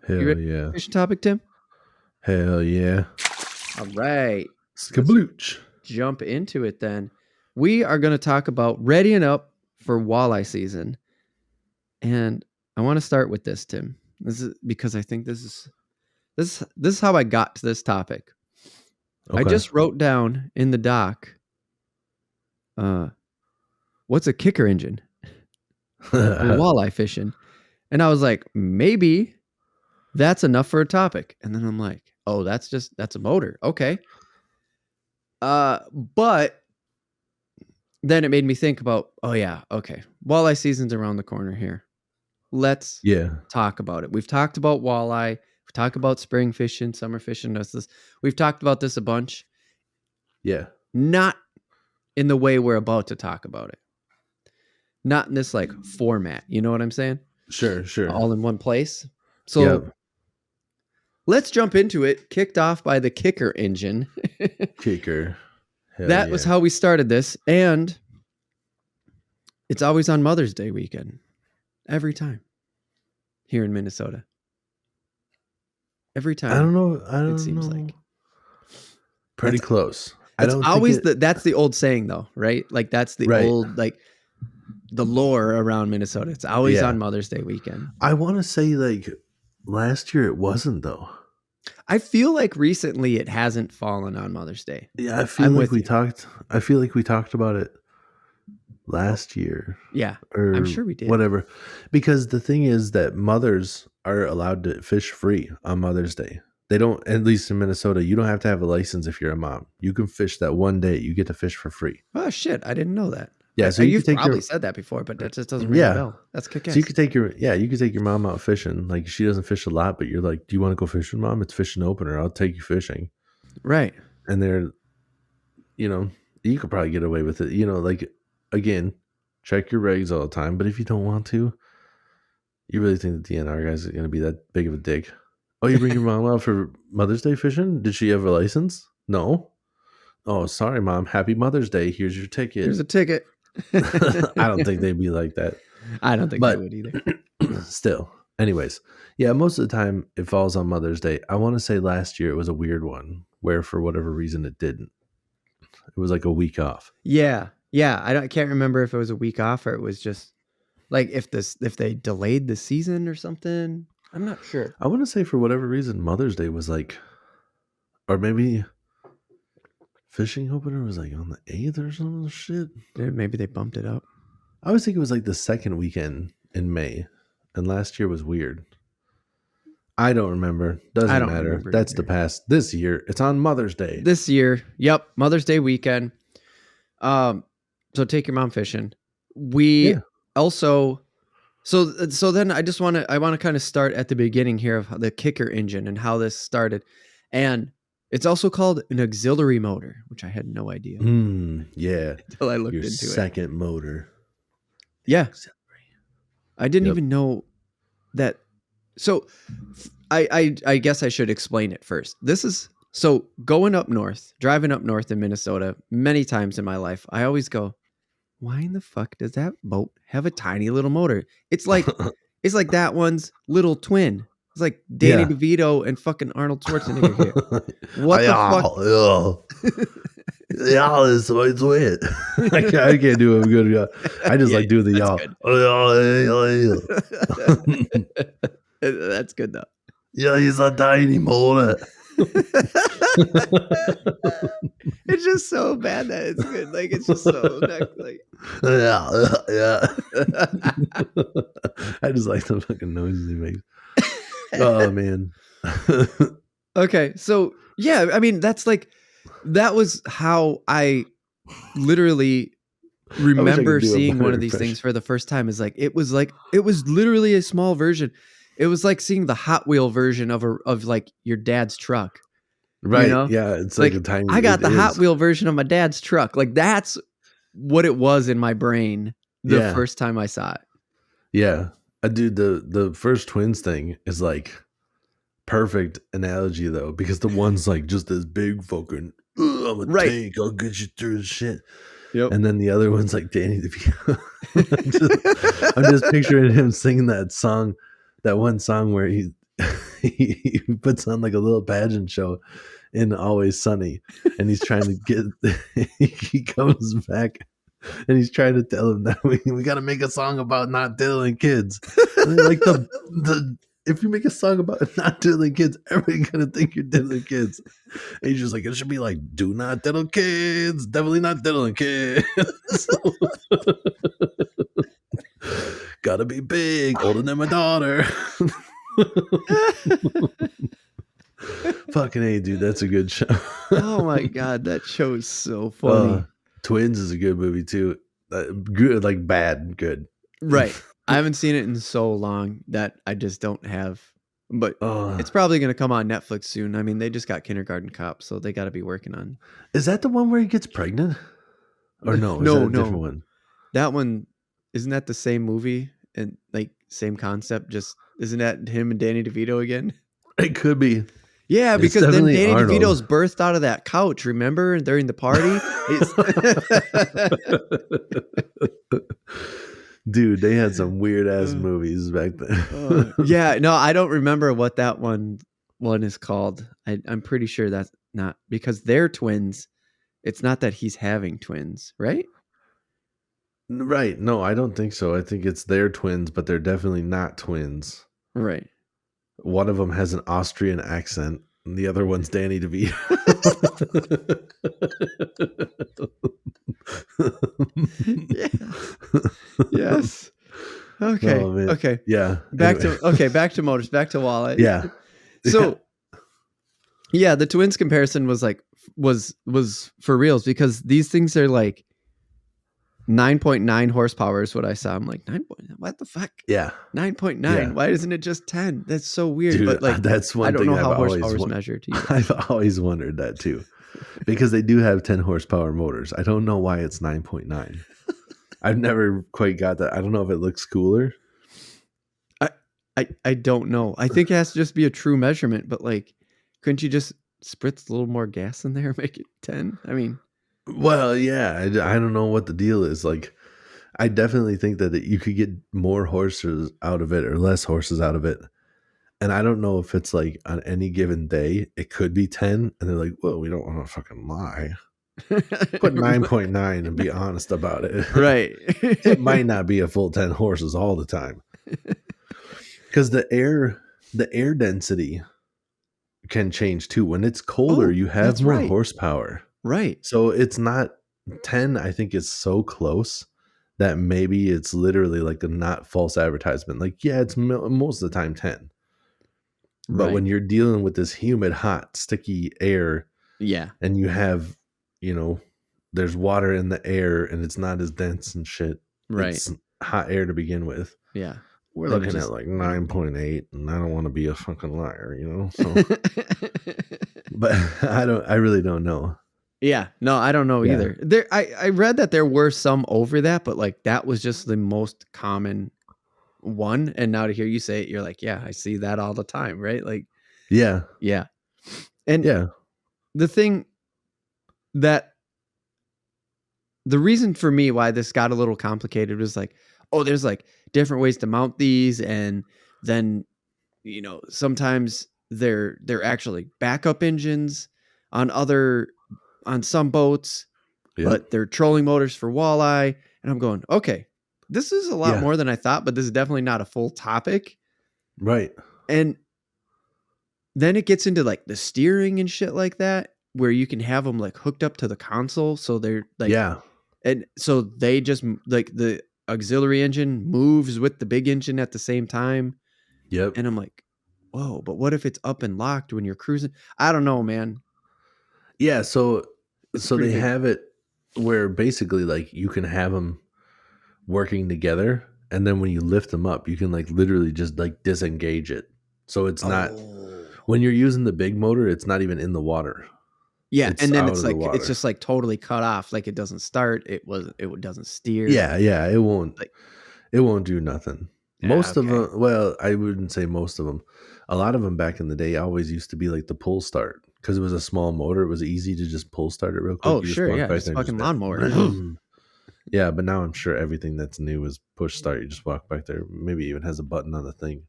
You Hell ready for yeah. the fishing topic, Tim? Hell yeah. All right. Skablooch. Jump into it then. We are going to talk about readying up for walleye season. And I want to start with this, Tim. This is because I think this is how I got to this topic. Okay. I just wrote down in the doc, what's a kicker engine for walleye fishing? And I was like, maybe that's enough for a topic. And then I'm like, oh, that's a motor. Okay. But then it made me think about, oh yeah, okay. Walleye season's around the corner here. Let's talk about it. We've talked about walleye. We've talked about spring fishing, summer fishing. We've talked about this a bunch. Yeah. Not in the way we're about to talk about it. Not in this like format. You know what I'm saying? Sure. All in one place. So let's jump into it. Kicked off by the kicker engine. Kicker. Hell That was how we started this. And it's always on Mother's Day weekend. Every time. Here in Minnesota. Every time. I don't know. It seems like. Pretty close. It's always that's the old saying though, right? Like that's the old, like the lore around Minnesota. It's always on Mother's Day weekend. I want to say like last year it wasn't though. I feel like recently it hasn't fallen on Mother's Day. Yeah, I feel like we talked about it last year. Yeah, or I'm sure we did. Whatever. Because the thing is that mothers are allowed to fish free on Mother's Day. They don't, at least in Minnesota, you don't have to have a license if you're a mom. You can fish that one day. You get to fish for free. Oh shit, I didn't know that. Yeah, so you've probably said that before, but that just doesn't ring a bell. That's kick-ass. So you could take your mom out fishing. Like she doesn't fish a lot, but you're like, do you want to go fishing, Mom? It's fishing opener. I'll take you fishing. Right. And they're, you could probably get away with it. Like again, check your regs all the time. But if you don't want to, you really think the DNR guys are going to be that big of a dick? Oh, you bring your mom out for Mother's Day fishing? Did she have a license? No. Oh, sorry, Mom. Happy Mother's Day. Here's your ticket. Here's a ticket. I don't think they'd be like that. I don't think they would either. Still. Anyways. Yeah, most of the time it falls on Mother's Day. I want to say last year it was a weird one where for whatever reason it didn't. It was like a week off. Yeah. I can't remember if it was a week off or it was just like if they delayed the season or something. I'm not sure. I want to say for whatever reason Mother's Day was like, or maybe fishing opener was like on the 8th or some shit. Maybe they bumped it up. I always think it was like the second weekend in May, and last year was weird. I don't remember. Doesn't matter. That's the past. This year, it's on Mother's Day. This year, yep, Mother's Day weekend. So take your mom fishing. We also, so then I want to kind of start at the beginning here of the kicker engine and how this started, and it's also called an auxiliary motor, which I had no idea. Yeah. Until I looked into it. Second motor. Yeah. I didn't even know that. So I guess I should explain it first. So driving up north in Minnesota many times in my life, I always go, why in the fuck does that boat have a tiny little motor? It's like that one's little twin. It's like Danny DeVito and fucking Arnold Schwarzenegger here. What the fuck? Y'all is so sweet. I can't do a good job. I just like doing the y'all. That's good though. Yeah, he's a tiny motor. It's just so bad that it's good. Like it's just so like yeah. I just like the fucking noises he makes. Oh man. Okay, so yeah, I mean that was how I literally remember seeing one of these things for the first time. Is like it was literally a small version. It was like seeing the Hot Wheel version of like your dad's truck. Right. You know? Yeah. It's like a tiny. I got the Hot Wheel version of my dad's truck. Like that's what it was in my brain the first time I saw it. Yeah. Dude, the first twins thing is like perfect analogy though, because the one's like just this big fucking I'm a tank, I'll get you through the shit. Yep. And then the other one's like Danny DeVito. I'm just picturing him singing that song, that one song where he puts on like a little pageant show in Always Sunny, and he's trying to get. He comes back, and he's trying to tell him that we got to make a song about not diddling kids. And like the if you make a song about not diddling kids, everybody's gonna think you're diddling kids. And he's just like, it should be like, do not diddle kids, definitely not diddling kids. Gotta be big, older than my daughter. Fucking A, dude, that's a good show. Oh my god, that show is so funny. Twins is a good movie too. Good, like bad, good. Right. I haven't seen it in so long that I just don't have. But it's probably going to come on Netflix soon. I mean, they just got Kindergarten Cop, so they got to be working on. Is that the one where he gets pregnant? Or no? No, different one? That one, isn't that the same movie and like same concept? Just isn't that him and Danny DeVito again? It could be. Yeah, because then Danny DeVito's birthed out of that couch. Remember during the party? Dude, they had some weird ass movies back then. Yeah, no, I don't remember what that one is called. I'm pretty sure that's not because they're twins. It's not that he's having twins, right? Right. No, I don't think so. I think it's their twins, but they're definitely not twins. Right. One of them has an Austrian accent, and the other one's Danny DeVito. Yeah. Yes. Okay. Oh, okay. Yeah. Back to motors. Back to Walleye. Yeah. So, yeah, the twins comparison was like was for reals because these things are like 9.9 horsepower is what I saw. I'm like, what the fuck? Yeah. 9.9. Yeah. Why isn't it just 10? That's so weird. Dude, but like, that's one I don't thing know how I've horsepower is always measured. I've always wondered that too, because they do have 10 horsepower motors. I don't know why it's 9.9. I've never quite got that. I don't know if it looks cooler. I don't know. I think it has to just be a true measurement, but like, couldn't you just spritz a little more gas in there and make it 10? I mean, well, yeah, I don't know what the deal is. Like, I definitely think that you could get more horses out of it or less horses out of it. And I don't know if it's like on any given day, it could be 10. And they're like, well, we don't want to fucking lie. Put 9.9 and be honest about it. Right. It might not be a full 10 horses all the time. Because the air density can change too. When it's colder, you have more horsepower. Right. So it's not 10, I think it's so close that maybe it's literally like a not false advertisement. Like, yeah, it's most of the time 10. But when you're dealing with this humid, hot, sticky air, yeah, and you have, there's water in the air and it's not as dense and shit. Right. It's hot air to begin with. Yeah. We're looking at like 9.8, and I don't want to be a fucking liar, So. But I really don't know. Yeah, no, I don't know either. I read that there were some over that, but like that was just the most common one. And now to hear you say it, you're like, yeah, I see that all the time, right? Like, yeah. And the thing that the reason for me why this got a little complicated was like, oh, there's like different ways to mount these, and then sometimes they're actually backup engines on some boats, but they're trolling motors for walleye. And I'm going, okay, this is a lot more than I thought, but this is definitely not a full topic. Right. And then it gets into like the steering and shit like that, where you can have them like hooked up to the console. So they're like, and so they just like the auxiliary engine moves with the big engine at the same time. Yep. And I'm like, whoa, but what if it's up and locked when you're cruising? I don't know, man. Yeah. So they have it where basically like you can have them working together, and then when you lift them up, you can like literally just like disengage it. So it's not when you're using the big motor, it's not even in the water. Yeah, and then it's like it's just like totally cut off. Like it doesn't start. It doesn't steer. Yeah, it won't. It won't do nothing. Most of them. Well, I wouldn't say most of them. A lot of them back in the day always used to be like the pull start, because it was a small motor. It was easy to just pull start it real quick. Oh, sure, yeah, just a fucking lawnmower. Yeah, but now I'm sure everything that's new is push start. You just walk back there. Maybe even has a button on the thing.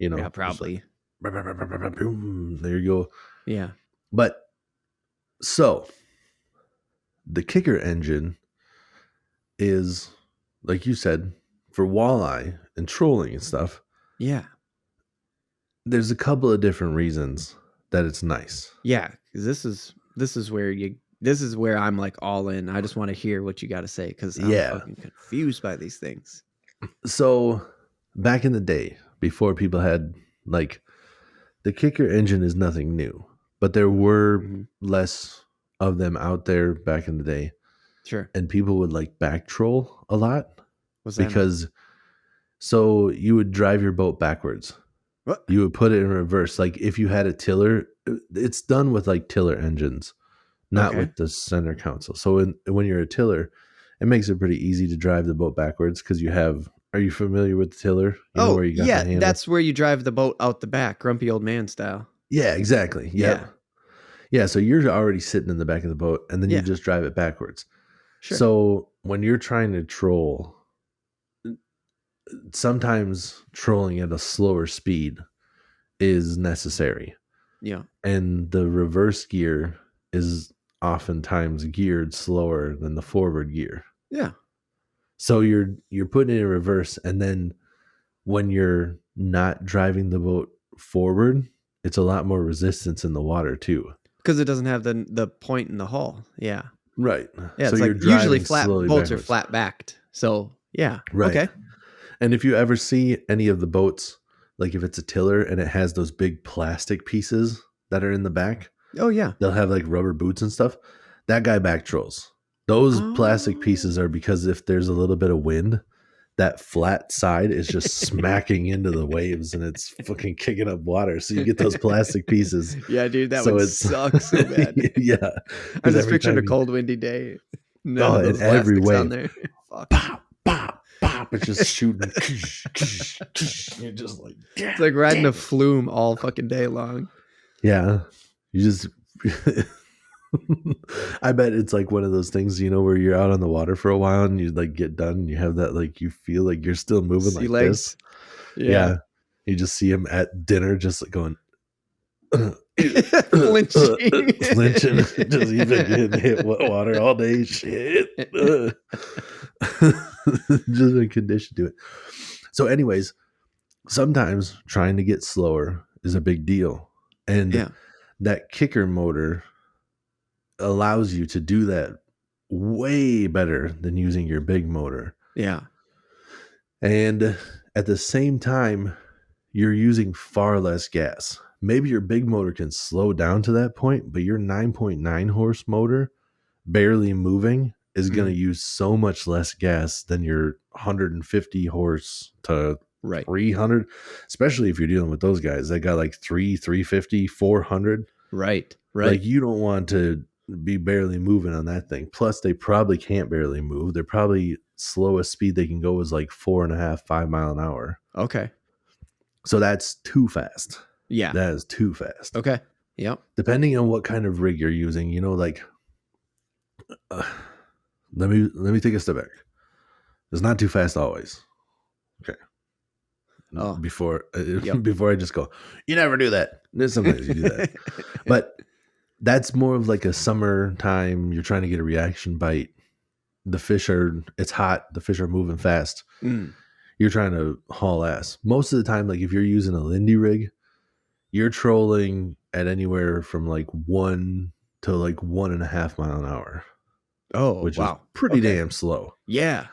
Yeah, probably. Boom, there you go. Yeah. But so the kicker engine is, like you said, for walleye and trolling and stuff. Yeah. There's a couple of different reasons that it's nice. Yeah. 'Cause this is where I'm like all in. I just want to hear what you got to say because I'm fucking confused by these things. So back in the day, before people had like the kicker engine is nothing new, but there were less of them out there back in the day. Sure. And people would like back troll a lot. What's that because so you would drive your boat backwards. What? You would put it in reverse. Like if you had a tiller, it's done with like tiller engines, not with the center console. So when you're a tiller, it makes it pretty easy to drive the boat backwards because you have. Are you familiar with the tiller? You know where you got the handle? That's where you drive the boat out the back, grumpy old man style. Yeah, exactly. Yep. Yeah. So you're already sitting in the back of the boat, and then you just drive it backwards. Sure. So when you're trying to troll, sometimes trolling at a slower speed is necessary. Yeah. And the reverse gear is oftentimes geared slower than the forward gear. Yeah. So you're putting it in reverse, and then when you're not driving the boat forward, it's a lot more resistance in the water too. Because it doesn't have the point in the hull. Yeah. Right. Yeah. So it's like usually flat boats backwards. Are flat backed. So yeah. Right. Okay. And if you ever see any of the boats, like if it's a tiller and it has those big plastic pieces that are in the back. Oh yeah. They'll have like rubber boots and stuff. That guy back trolls. Those plastic pieces are because if there's a little bit of wind, that flat side is just smacking into the waves and it's fucking kicking up water. So you get those plastic pieces. Yeah, dude, that would suck so bad. Yeah. I was just picturing a cold, windy day. No, in every way. On there. Fuck. Pop, pop, pop. It's just shooting. You're just like, yeah, it's like riding a flume all fucking day long. Yeah. You just... I bet it's like one of those things, you know, where you're out on the water for a while and you like get done and you have that, like, you feel like you're still moving sea like legs. This. Yeah. You just see him at dinner, just like going, flinching, just even getting hit with water all day. Shit. Just been conditioned to it. So anyways, sometimes trying to get slower is a big deal. And that kicker motor allows you to do that way better than using your big motor. Yeah. And at the same time, you're using far less gas. Maybe your big motor can slow down to that point, but your 9.9 horse motor barely moving is going to use so much less gas than your 150 horse to 300, especially if you're dealing with those guys that got like 350, 400. Right. Like you don't want to be barely moving on that thing. Plus, they probably can't barely move. They're probably slowest speed they can go is like 4.5, 5 mile an hour. Okay. So that's too fast. Yeah. That is too fast. Okay. Yep. Depending on what kind of rig you're using, you know, like, let me take a step back. It's not too fast always. Okay. Oh. Before I just go, you never do that. Sometimes you do that. But that's more of like a summertime. You're trying to get a reaction bite. It's hot. The fish are moving fast. You're trying to haul ass. Most of the time, like if you're using a Lindy rig, you're trolling at anywhere from like 1 to like 1.5 mile an hour. Oh, which is pretty damn slow. Yeah.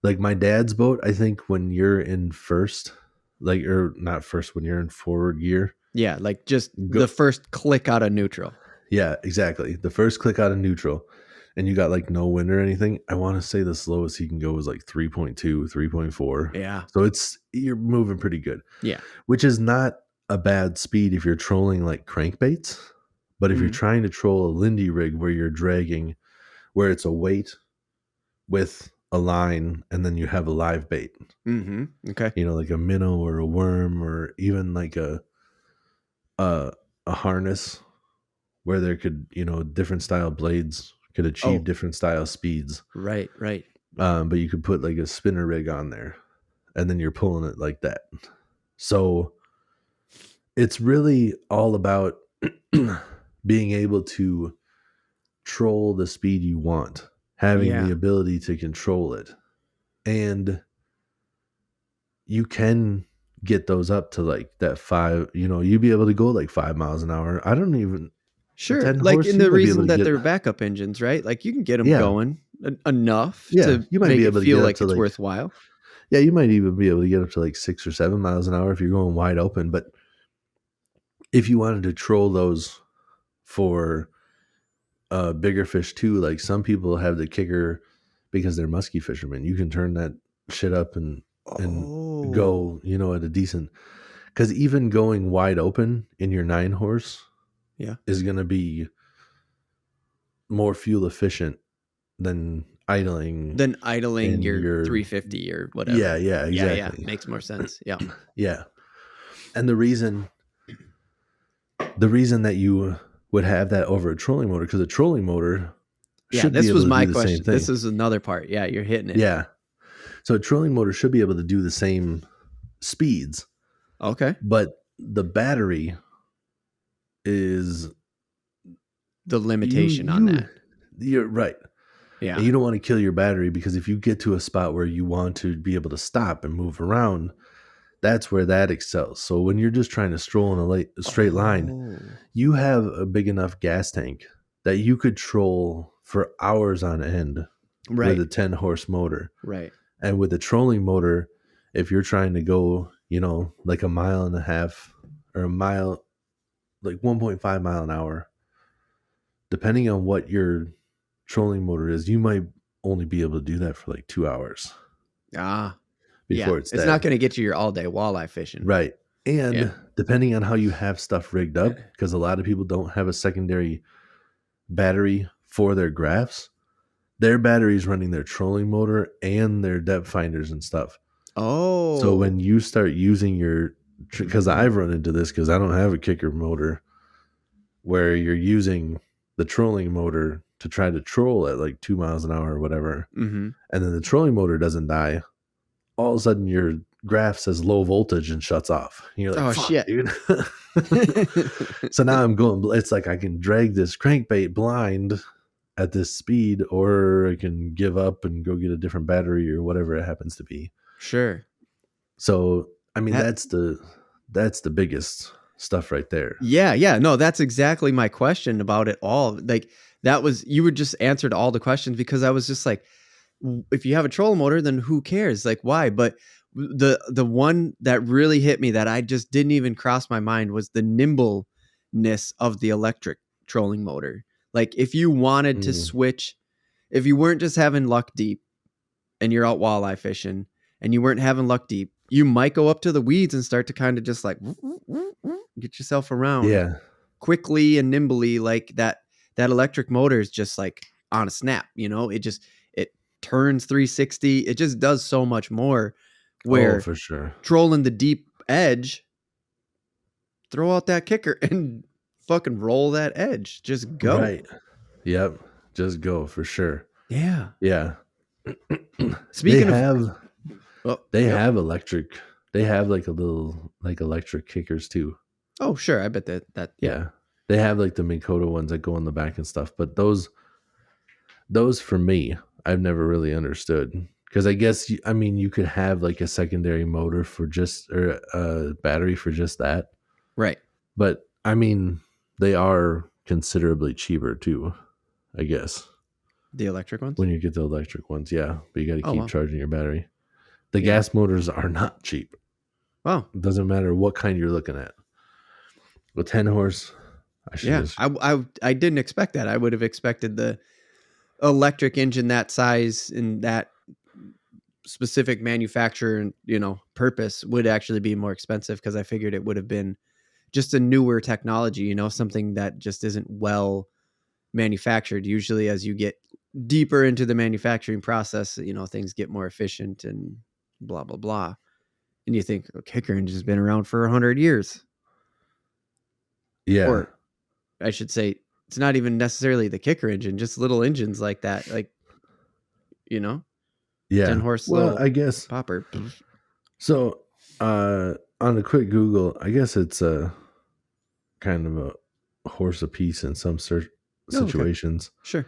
Like my dad's boat, I think when you're in first, like, or not first, when you're in forward gear. Yeah. Like just the first click out of neutral. Yeah, exactly. The first click out of neutral and you got like no wind or anything. I want to say the slowest he can go is like 3.2, 3.4. Yeah. So you're moving pretty good. Yeah. Which is not a bad speed if you're trolling like crankbaits. But if you're trying to troll a Lindy rig where you're dragging, where it's a weight with a line and then you have a live bait. Okay. You know, like a minnow or a worm or even like a harness. Where there could, you know, different style blades could achieve different style speeds. Right. But you could put like a spinner rig on there and then you're pulling it like that. So it's really all about being able to troll the speed you want, having the Yeah. ability to control it. And you can get those up to like that 5, you'd be able to go like 5 miles an hour. I don't even, a Sure. 10 Like horse, in you the might be able reason to that get, they're backup engines, right? Like you can get them yeah, going enough yeah, to you might make be it able to feel get up like to it's like, worthwhile. yeah, you might even be able to get up to like 6 or 7 miles an hour if you're going wide open. But if you wanted to troll those for bigger fish too, like some people have the kicker because they're musky fishermen. You can turn that shit up and Oh. go, at a decent, because even going wide open in your 9 horse Yeah. is going to be more fuel efficient than idling Then idling in your your, 350 or yeah, whatever. yeah, Yeah, yeah, exactly. makes more sense. Yeah. Yeah. And the reason that you would have that over a trolling motor, because a trolling motor Yeah, should be this able was to do my the same question. This thing. is another part. Yeah, you're hitting it. Yeah. So a trolling motor should be able to do the same speeds, Okay. but the battery is, The you limitation on you that. you're right. And Yeah. you don't want to kill your battery, because if you get to a spot where you want to be able to stop and move around, that's where that excels. So when you're just trying to stroll in a straight line, Oh. you have a big enough gas tank that you could troll for hours on end with Right. a 10-horse motor. Right. And with the trolling motor, if you're trying to go, like a mile and a half or a mile, like 1.5 mile an hour, depending on what your trolling motor is, you might only be able to do that for like 2 hours Ah. Yeah. before it's It's not dead. going to get you your all day walleye fishing. Right. Yeah. And depending on how you have stuff rigged up, because a lot of people don't have a secondary battery for their graphs, their battery's running their trolling motor and their depth finders and stuff. So Oh. when you start using because I've run into this because I don't have a kicker motor, where you're using the trolling motor to try to troll at like 2 miles an hour or whatever, Mm-hmm. and then the trolling motor doesn't die, all of a sudden your graph says low voltage and shuts off. And you're like, Oh, fuck, shit. dude. So now it's like I can drag this crankbait blind at this speed, or I can give up and go get a different battery or whatever it happens to be. Sure. So, I mean, That, that's the biggest stuff right there. yeah. Yeah. No, that's exactly my question about it all. Like, that was, you would just answered all the questions because I was just like, if you have a troll motor, then who cares? Like, why? But the one that really hit me that I just didn't even cross my mind was the nimbleness of the electric trolling motor. Like, if you wanted to Mm, switch, if you weren't just having luck deep and you're out walleye fishing and you weren't having luck deep, you might go up to the weeds and start to kind of just like get yourself around yeah. quickly and nimbly. Like that electric motor is just like on a snap, it turns 360. It just does so much more, Oh, where for sure. trolling the deep edge, throw out that kicker and fucking roll that edge. Just go. Right. Yep. Just go for sure. Yeah. Yeah. they Speaking of, have oh, they yep. have electric. They have like a little like electric kickers too. Oh, sure. I bet that, yeah. Yeah. They have like the Minn ones that go on the back and stuff, but those for me, I've never really understood, because I guess I mean you could have like a secondary motor for just, or a battery for just that, Right. but I mean they are considerably cheaper too, I guess, The electric ones. when you get the electric ones. Yeah, but you got to Oh, keep wow. charging your battery. The Yeah. gas motors are not cheap. Wow. It doesn't matter what kind you're looking at. With 10-horse, I should Yeah. just, I didn't expect that. I would have expected the electric engine that size and that specific manufacturer and purpose would actually be more expensive, because I figured it would have been just a newer technology, something that just isn't well manufactured. Usually as you get deeper into the manufacturing process, things get more efficient and blah blah blah, and you think, oh, kicker engine has been around for 100 years. yeah, Or I should say, it's not even necessarily the kicker engine, just little engines like that, like, you know yeah. 10 horse Well, little I guess popper. so. On a quick Google, I guess it's kind of a horse apiece in some situations. Sure.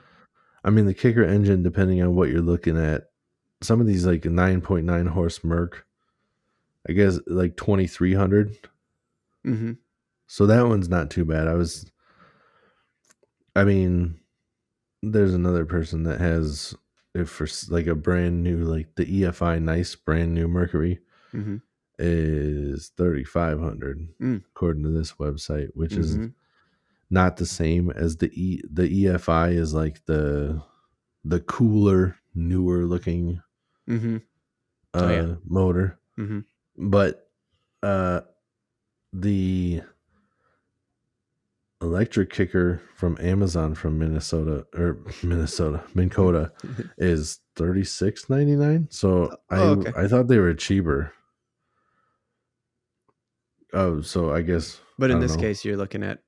I mean, the kicker engine, depending on what you're looking at, some of these like 9.9 horse Merc, I guess like 2,300. Mm-hmm. So that one's not too bad. I mean, there's another person that has it for like a brand new, like the EFI nice brand new Mercury Mm-hmm. is 3,500 according to this website, which is not the same as the EFI is like the cooler, newer looking motor. Mm-hmm. But the electric kicker from Amazon from Minn-Kota is $36.99. So I thought they were cheaper. Oh, so I guess. But in this case, you're looking at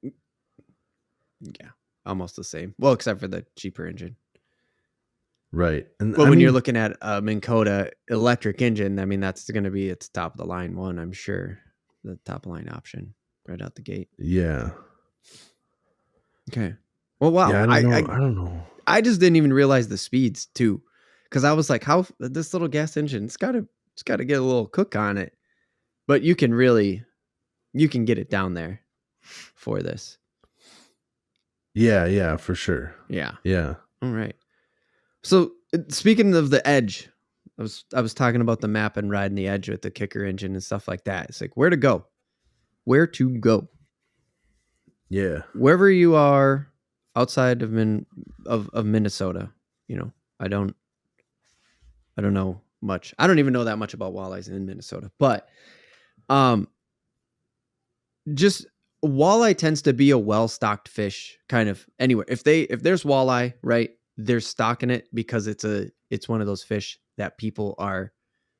almost the same. Well, except for the cheaper engine. Right. And when you're looking at a Minn-Kota electric engine, I mean, that's going to be its top of the line one, I'm sure. The top line option right out the gate. Yeah. Okay. Well, wow. Yeah, I don't know. I just didn't even realize the speeds too. Cause I was like, how this little gas engine, it's gotta get a little cook on it. But you can get it down there for this. Yeah, for sure. Yeah. Yeah. All right. So speaking of the Edge, I was talking about the map and riding the Edge with the kicker engine and stuff like that. It's like where to go. Yeah. Wherever you are outside of Minnesota, you know, I don't know much. I don't even know that much about walleyes in Minnesota, but just walleye tends to be a well-stocked fish kind of anywhere. If there's walleye, right, they're stocking it because it's one of those fish that people are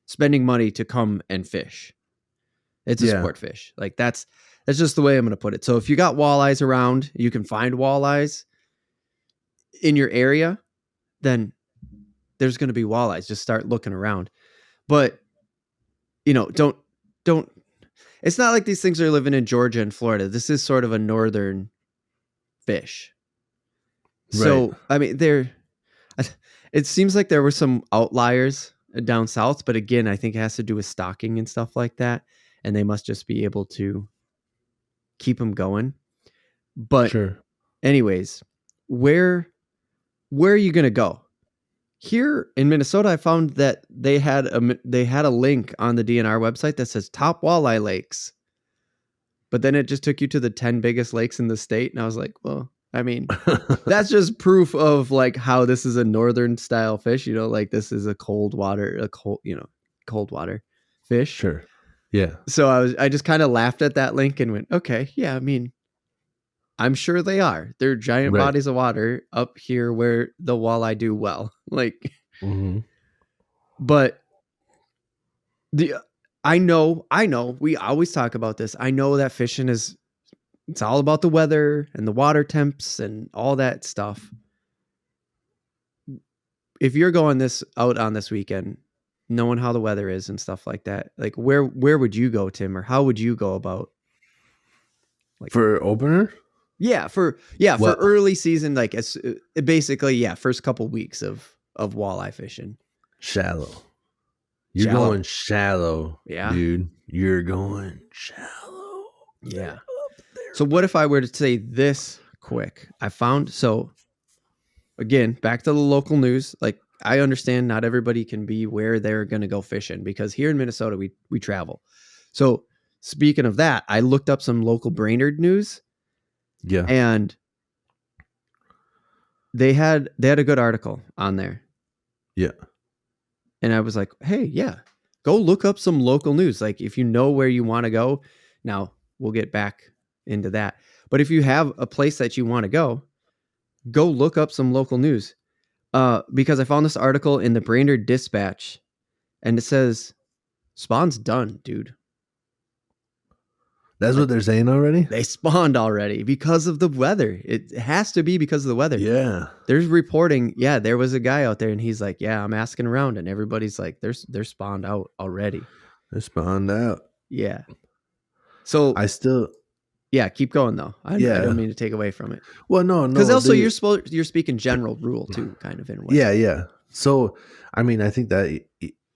spending money to come and fish. It's a sport fish. Like that's just the way I'm going to put it. So if you got walleyes around, you can find walleyes in your area, then there's going to be walleyes. Just start looking around. But, you know, don't, it's not like these things are living in Georgia and Florida. This is sort of a northern fish. Right. So, I mean, it seems like there were some outliers down south, but again, I think it has to do with stocking and stuff like that. And they must just be able to keep them going. But anyways, where are you going to go? Here in Minnesota, I found that they had a link on the DNR website that says top walleye lakes. But then it just took you to the 10 biggest lakes in the state. And I was like, well, I mean, that's just proof of like how this is a northern style fish, you know, like this is a cold water fish. Sure. Yeah. So I just kind of laughed at that link and went, okay, yeah, I mean, I'm sure they are. They're giant bodies of water up here where the walleye do well. Like, but I know, we always talk about this. I know that fishing it's all about the weather and the water temps and all that stuff. If you're going out on this weekend, knowing how the weather is and stuff like that, like where would you go, Tim, or how would you go about like for opener? Yeah, for early season, like it's basically first couple weeks of walleye fishing. Shallow. You're going shallow, dude. You're going shallow. Yeah. So what if I were to say this quick? I found, so again, back to the local news. Like I understand not everybody can be where they're going to go fishing because here in Minnesota, we travel. So speaking of that, I looked up some local Brainerd news. Yeah. And they had a good article on there. Yeah. And I was like, hey, yeah, go look up some local news. Like if you know where you want to go, now we'll get back into that. But if you have a place that you want to go look up some local news. Because I found this article in the Brainerd Dispatch and it says spawn's done, dude. That's what they're saying already? They spawned already because of the weather. It has to be because of the weather. Yeah. There's reporting. Yeah, there was a guy out there and he's like, yeah, I'm asking around. And everybody's like, they're spawned out already. They're spawned out. Yeah. So Yeah, keep going though. I Yeah. don't mean to take away from it. Well, no, Because no. also you're speaking general rule too, kind of in a way. Yeah, yeah. So, I mean, I think that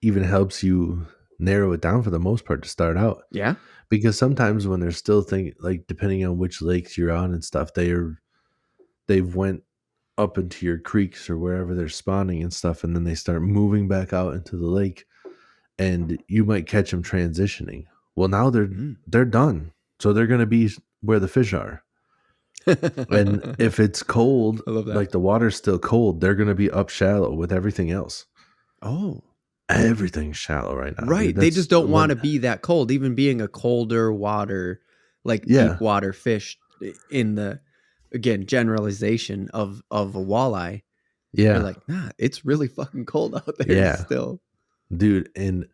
even helps you narrow it down for the most part to start out. Yeah. Because sometimes when they're still thinking, like depending on which lakes you're on and stuff, they've went up into your creeks or wherever they're spawning and stuff, and then they start moving back out into the lake, and you might catch them transitioning. Well, now they're done, so they're going to be where the fish are. And if it's cold, I love that. like the water's still cold, they're going to be up shallow with everything else. Oh, Everything's shallow right now. right. Dude. They just don't want to be that cold, even being a colder water, like deep water fish in the, again, generalization of a walleye. Yeah. You're like, nah, it's really fucking cold out there still. Dude, and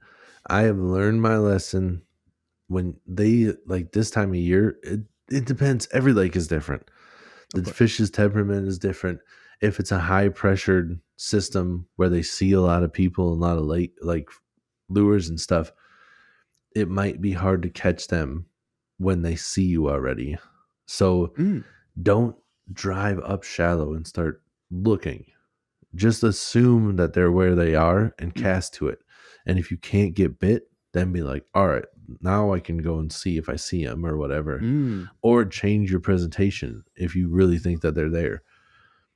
I have learned my lesson when they, like this time of year, it depends. Every lake is different. The fish's temperament is different. If it's a high pressured system where they see a lot of people and a lot of like lures and stuff, it might be hard to catch them when they see you already. So don't drive up shallow and start looking. Just assume that they're where they are and cast to it. And if you can't get bit, then be like, all right, now I can go and see if I see them or whatever. Or change your presentation if you really think that they're there.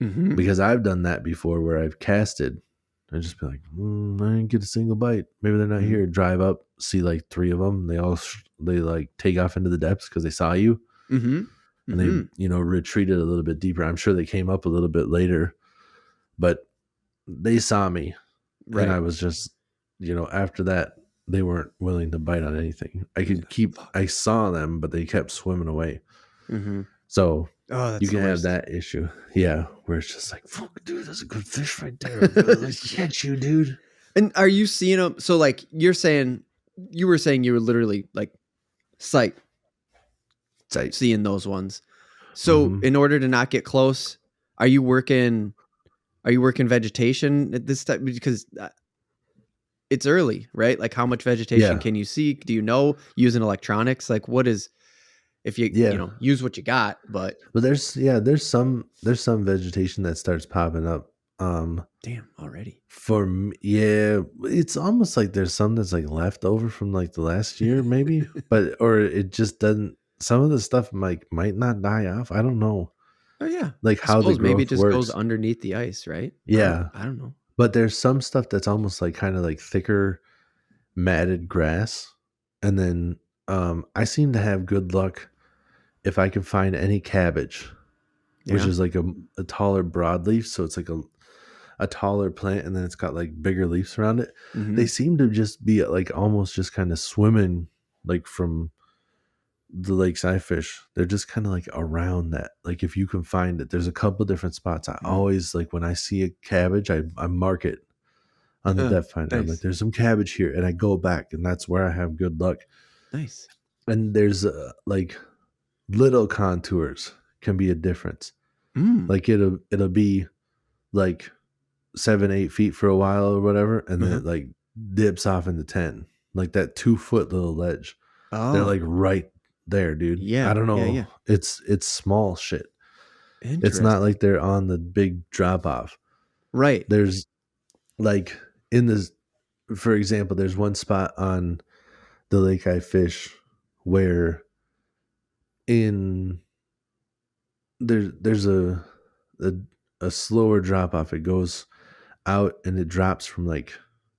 Because I've done that before where I've casted. I just be like, I didn't get a single bite. Maybe they're not here. Drive up, see like 3 of them. They like take off into the depths because they saw you. And they, retreated a little bit deeper. I'm sure they came up a little bit later, but they saw me. Right. And I was just, after that, they weren't willing to bite on anything. I saw them, but they kept swimming away. So you can have that issue. Yeah. Where it's just like, fuck, dude, that's a good fish right there. Let's catch you, dude. And are you seeing them? So like you were saying you were literally like sight seeing those ones. So in order to not get close, are you working vegetation at this time? Because it's early, right? Like how much vegetation can you see? Do you know using electronics? Like what is, if you, use what you got, but there's some vegetation that starts popping up. Damn, already. For me, it's almost like there's some that's like left over from like the last year, maybe, or it just doesn't. Some of the stuff might not die off. I don't know. Oh yeah, like how the growth maybe it just works. goes underneath the ice, right? Yeah, I don't know. But there's some stuff that's almost like kind of like thicker, matted grass, and then I seem to have good luck if I can find any cabbage, which is like a taller broadleaf, so it's like a taller plant, and then it's got like bigger leaves around it. They seem to just be like almost just kind of swimming like from the lakes I fish. They're just kind of like around that. Like if you can find it, there's a couple different spots. I always like when I see a cabbage, I mark it on the depth finder. Nice. I'm like, there's some cabbage here, and I go back, and that's where I have good luck. Nice. And there's like little contours can be a difference. Like it'll be like 7-8 feet for a while or whatever, and then it like dips off into 10, like that 2-foot little ledge. They're like right there, dude. Yeah, I don't know. Yeah. It's small shit. It's not like they're on the big drop off. Right. There's like in this, for example, there's one spot on the lake I fish where there's a slower drop off. It goes out and it drops from like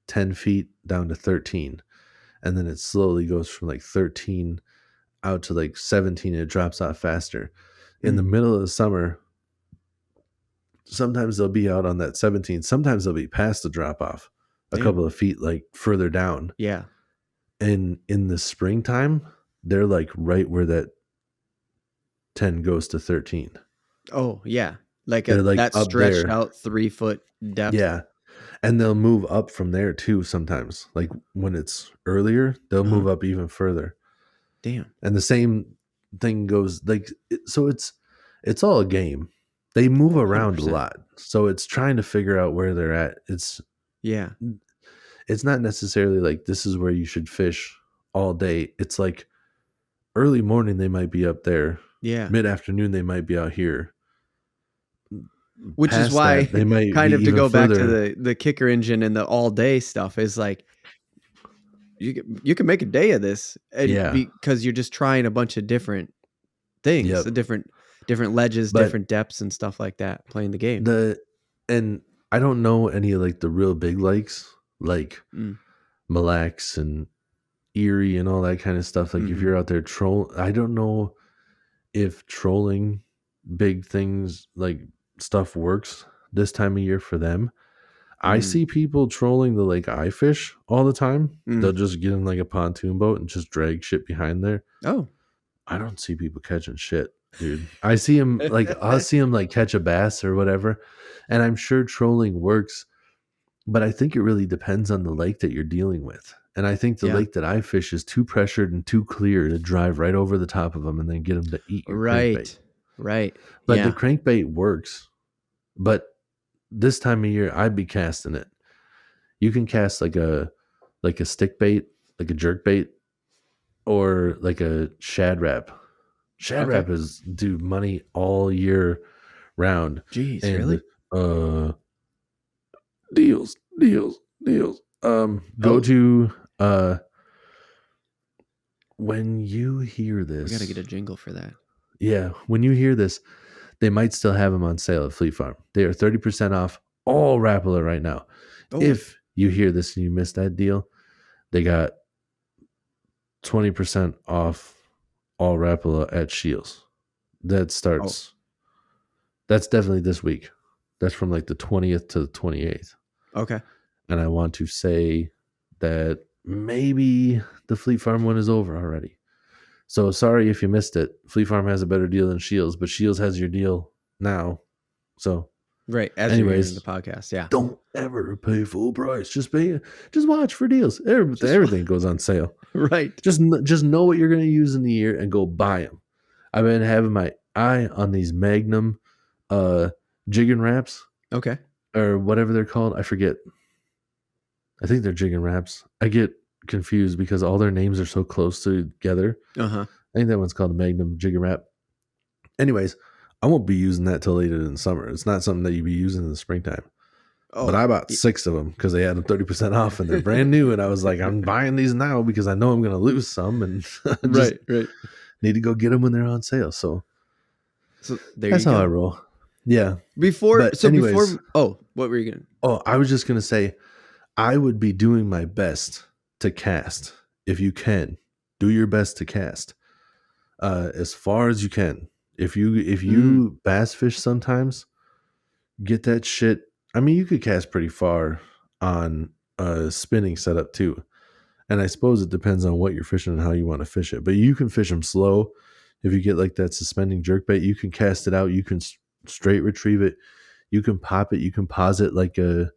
10 feet down to 13, and then it slowly goes from like 13 out to like 17, and it drops off faster. In the middle of the summer, sometimes they'll be out on that 17, sometimes they'll be past the drop off a couple of feet like further down. Yeah. And in the springtime, they're like right where that 10 goes to 13. Oh yeah, like that stretched out 3-foot depth. Yeah. And they'll move up from there too sometimes. Like when it's earlier, they'll move up even further. Damn. And the same thing goes like, so it's all a game. They move around 100%. A lot. So it's trying to figure out where they're at. It's not necessarily like this is where you should fish all day. It's like early morning they might be up there. Yeah. Mid afternoon they might be out here. Which is Past why, that they might be kind of to even go back to further. the kicker engine and the all day stuff, is like you can make a day of this, and Yeah. because you're just trying a bunch of different things, Yep. the different ledges, But different depths and stuff like that, playing the game. and I don't know any of like the real big lakes like Mm. Mille Lacs and Erie and all that kind of stuff. Like if Mhm. you're out there I don't know if trolling big things like stuff works this time of year for them. I Mm. see people trolling the lake I fish all the time. They'll Mm. just get in like a pontoon boat and just drag shit behind there. Oh. I don't see people catching shit, dude. I see them like I'll see them like catch a bass or whatever, and I'm sure trolling works, but I think it really depends on the lake that you're dealing with. And I think the Yeah. lake that I fish is too pressured and too clear to drive right over the top of them and then get them to eat your crankbait. Right. But the Yeah. crankbait works. But this time of year, I'd be casting it. You can cast like a stick bait, like a jerk bait, or like a shad wrap. Shad Okay. wrap is dude money all year round. Jeez, And really? deals. Go Oh, to when you hear we got to this, get a jingle for that. yeah, when you hear this, they might still have them on sale at Fleet Farm. They are 30% off all Rapala right now. Oh, If you hear this and you missed that deal, they got 20% off all Rapala at Shields. That starts, that's definitely this week. That's from like the 20th to the 28th. okay. And I want to say that maybe the Fleet Farm one is over already. So sorry if you missed it. Fleet Farm has a better deal than Shields, but Shields has your deal now. So, Right. As you're hearing anyways, the podcast. Yeah. don't ever pay full price. Just watch for deals. Everything goes on sale. Right. Just know what you're going to use in the year and go buy them. I've been having my eye on these Magnum jigging wraps Okay. or whatever they're called. I forget. I think they're jigging wraps. I get confused because all their names are so close together. Uh-huh. I think that one's called a Magnum jigging wrap. Anyways, I won't be using that till later in the summer. It's not something that you'd be using in the springtime. Oh. But I bought 6 of them because they had them 30% off and they're brand new. And I was like, I'm buying these now because I know I'm going to lose some and just right. need to go get them when they're on sale. So There that's you how go. I roll. Yeah. Before, Anyways, what were you going to? Oh, I was just going to say, I would be doing my best to cast. If you can, do your best to cast as far as you can. If you bass fish sometimes, get that shit. I mean, you could cast pretty far on a spinning setup too. And I suppose it depends on what you're fishing and how you want to fish it. But you can fish them slow. If you get like that suspending jerkbait, you can cast it out. You can straight retrieve it. You can pop it. You can pause it like you're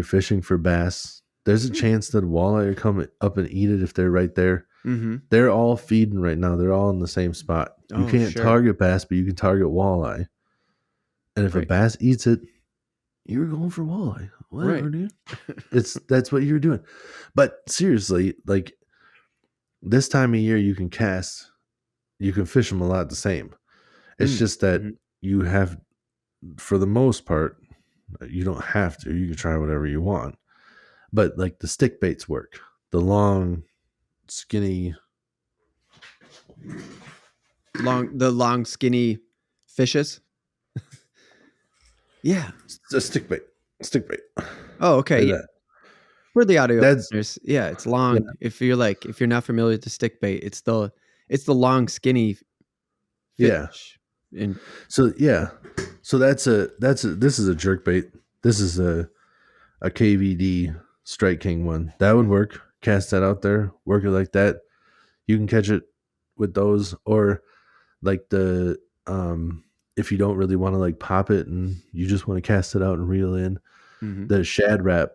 fishing for bass. There's a chance that walleye are coming up and eat it if they're right there. Mm-hmm. They're all feeding right now. They're all in the same spot. You can't target bass, but you can target walleye. And if a bass eats it, you're going for walleye. Whatever, dude. That's what you're doing. But seriously, like this time of year, you can fish them a lot the same. It's just that you have, for the most part, you don't have to. You can try whatever you want. But like the stick baits work. The long, skinny, skinny fishes. Yeah. It's a stick bait. Oh, okay. Like that. For the audio listeners, yeah, it's long. Yeah. If you're not familiar with the stick bait, it's the long, skinny fish. Yeah. And so this is a jerk bait. This is a KVD Strike King one. That would work. Cast that out there, work it like that. You can catch it with those, or like the if you don't really want to like pop it and you just want to cast it out and reel in, the shad wrap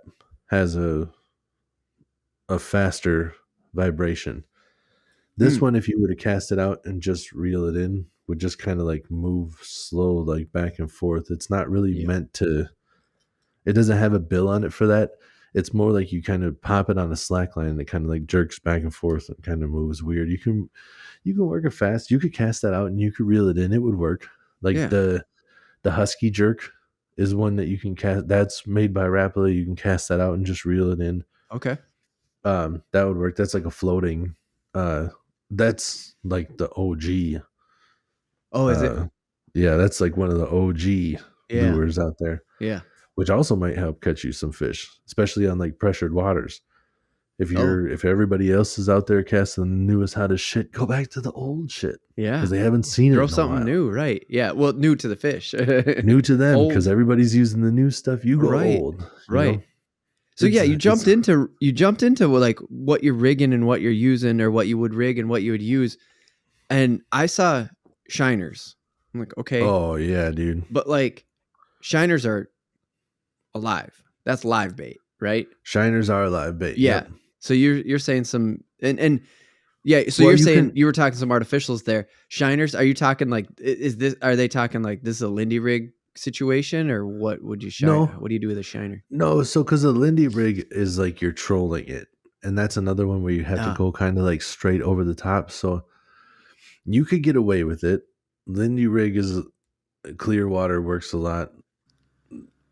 has a faster vibration. This one, if you were to cast it out and just reel it in, would just kind of like move slow, like back and forth. It's not really meant to. It doesn't have a bill on it for that. It's more like you kind of pop it on a slack line and it kind of like jerks back and forth and kind of moves weird. You can work it fast. You could cast that out and you could reel it in. It would work. Like Yeah. the husky jerk is one that you can cast. That's made by Rapala. You can cast that out and just reel it in. Okay. That would work. That's like a floating. That's like the OG. Oh, is it? Yeah, that's like one of the OG Yeah. lures out there, Yeah. which also might help catch you some fish, especially on like pressured waters. Oh, If everybody else is out there casting the newest hottest shit, go back to the old shit yeah. because they haven't seen it Throw in a something while. new, right? Yeah. Well, new to the fish. New to them because Old. everybody's using the new stuff. You go Right. old, Right. know? So yeah, you It's- jumped into like what you're rigging and what you're using, or what you would rig and what you would use. And I saw shiners. I'm like, okay, Oh yeah, dude. but like shiners are alive. That's live bait, right? Shiners are live bait. Yeah. Yep. So you're saying some and yeah. So Well, you're you saying can- you were talking some artificials there. Shiners? Are you talking like is this? Are they talking like this is a Lindy rig situation, or what would you shine? No. What do you do with a shiner? No, so because the Lindy rig is like you're trolling it, and that's another one where you have Ah. to go kind of like straight over the top. So you could get away with it. Lindy rig is clear water, works a lot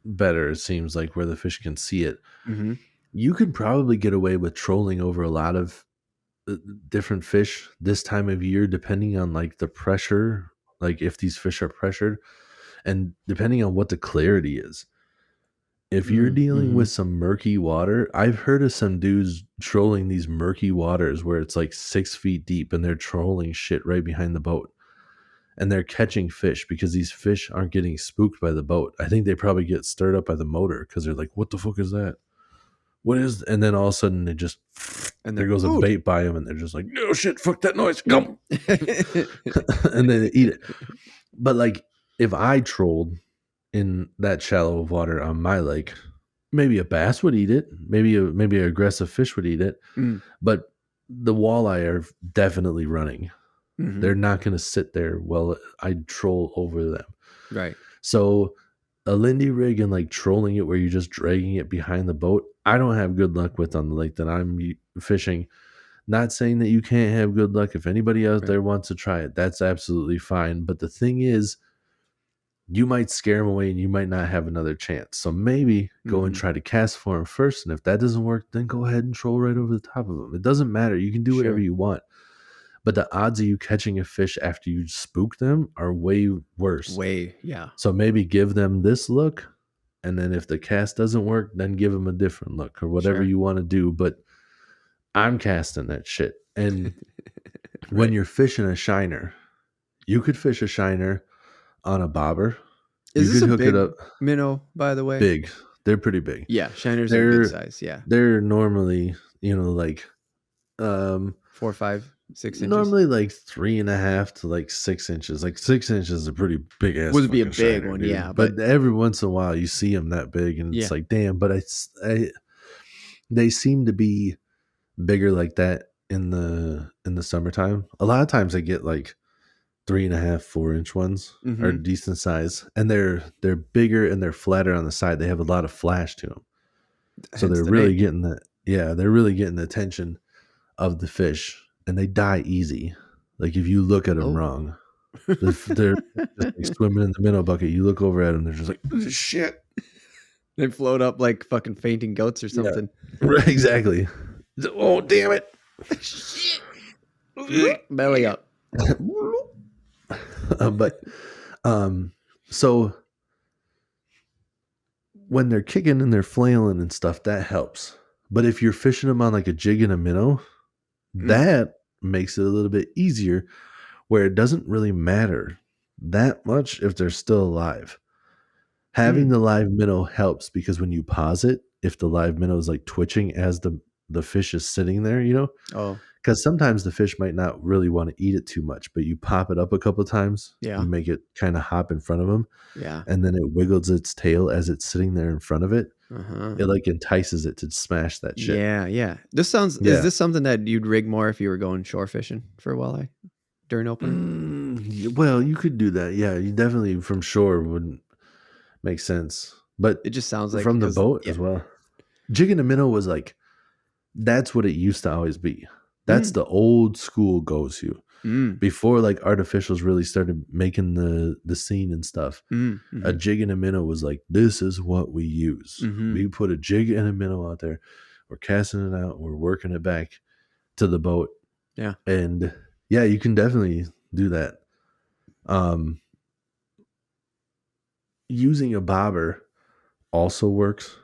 better. It seems like where the fish can see it. Mm-hmm. You could probably get away with trolling over a lot of different fish this time of year, depending on like the pressure, like if these fish are pressured, and depending on what the clarity is. If you're dealing with some murky water, I've heard of some dudes trolling these murky waters where it's like 6 feet deep and they're trolling shit right behind the boat. And they're catching fish because these fish aren't getting spooked by the boat. I think they probably get stirred up by the motor because they're like, what the fuck is that? What is? And then all of a sudden they just, and there goes a bait by them and they're just like, no shit, fuck that noise. Come. And then they eat it. But like if I trolled in that shallow of water on my lake, maybe a bass would eat it. Maybe an aggressive fish would eat it. Mm. But the walleye are definitely running. Mm-hmm. They're not going to sit there while I troll over them. Right. So a Lindy rig and like trolling it where you're just dragging it behind the boat, I don't have good luck with on the lake that I'm fishing. Not saying that you can't have good luck. If anybody out there wants to try it, that's absolutely fine. But the thing is, you might scare them away and you might not have another chance. So maybe go and try to cast for them first. And if that doesn't work, then go ahead and troll right over the top of them. It doesn't matter. You can do whatever you want. But the odds of you catching a fish after you spook them are way worse. Yeah. So maybe give them this look. And then if the cast doesn't work, then give them a different look or whatever you want to do. But I'm casting that shit. And when you're fishing a shiner, you could fish a shiner on a bobber. Is this a big minnow, by the way? Big. They're pretty big. Yeah, shiners are good size. Yeah. They're normally, like 4, 5, 6 inches. Normally like 3.5 to like 6 inches. Like 6 inches is a pretty big ass. Would be a big shiner, one, dude. yeah. But every once in a while you see them that big, and it's like, damn. But they seem to be bigger like that in the summertime. A lot of times I get like 3.5, 4-inch ones are decent size, and they're bigger and they're flatter on the side. They have a lot of flash to them, so they're really getting the they're really getting the attention of the fish, and they die easy. Like if you look at them wrong, they're just like swimming in the minnow bucket. You look over at them, they're just like shit. They float up like fucking fainting goats or something. Yeah. Right, exactly. Oh damn it! Shit. Belly up. So when they're kicking and they're flailing and stuff, that helps. But if you're fishing them on like a jig and a minnow, that makes it a little bit easier, where it doesn't really matter that much if they're still alive. Having the live minnow helps, because when you pause it, if the live minnow is like twitching as the fish is sitting there, because sometimes the fish might not really want to eat it too much, but you pop it up a couple of times, you make it kind of hop in front of them, and then it wiggles its tail as it's sitting there in front of it. It like entices it to smash that shit. Is this something that you'd rig more if you were going shore fishing for walleye during opener? Well, you could do that. Yeah, you definitely from shore wouldn't make sense, but it just sounds like from the boat as well. Jig and a minnow was like, that's what it used to always be. That's the old school go-to. Before like artificials really started making the scene and stuff. A jig and a minnow was like, this is what we use. We put a jig and a minnow out there. We're casting it out. We're working it back to the boat. Yeah. And yeah, you can definitely do that. Using a bobber also works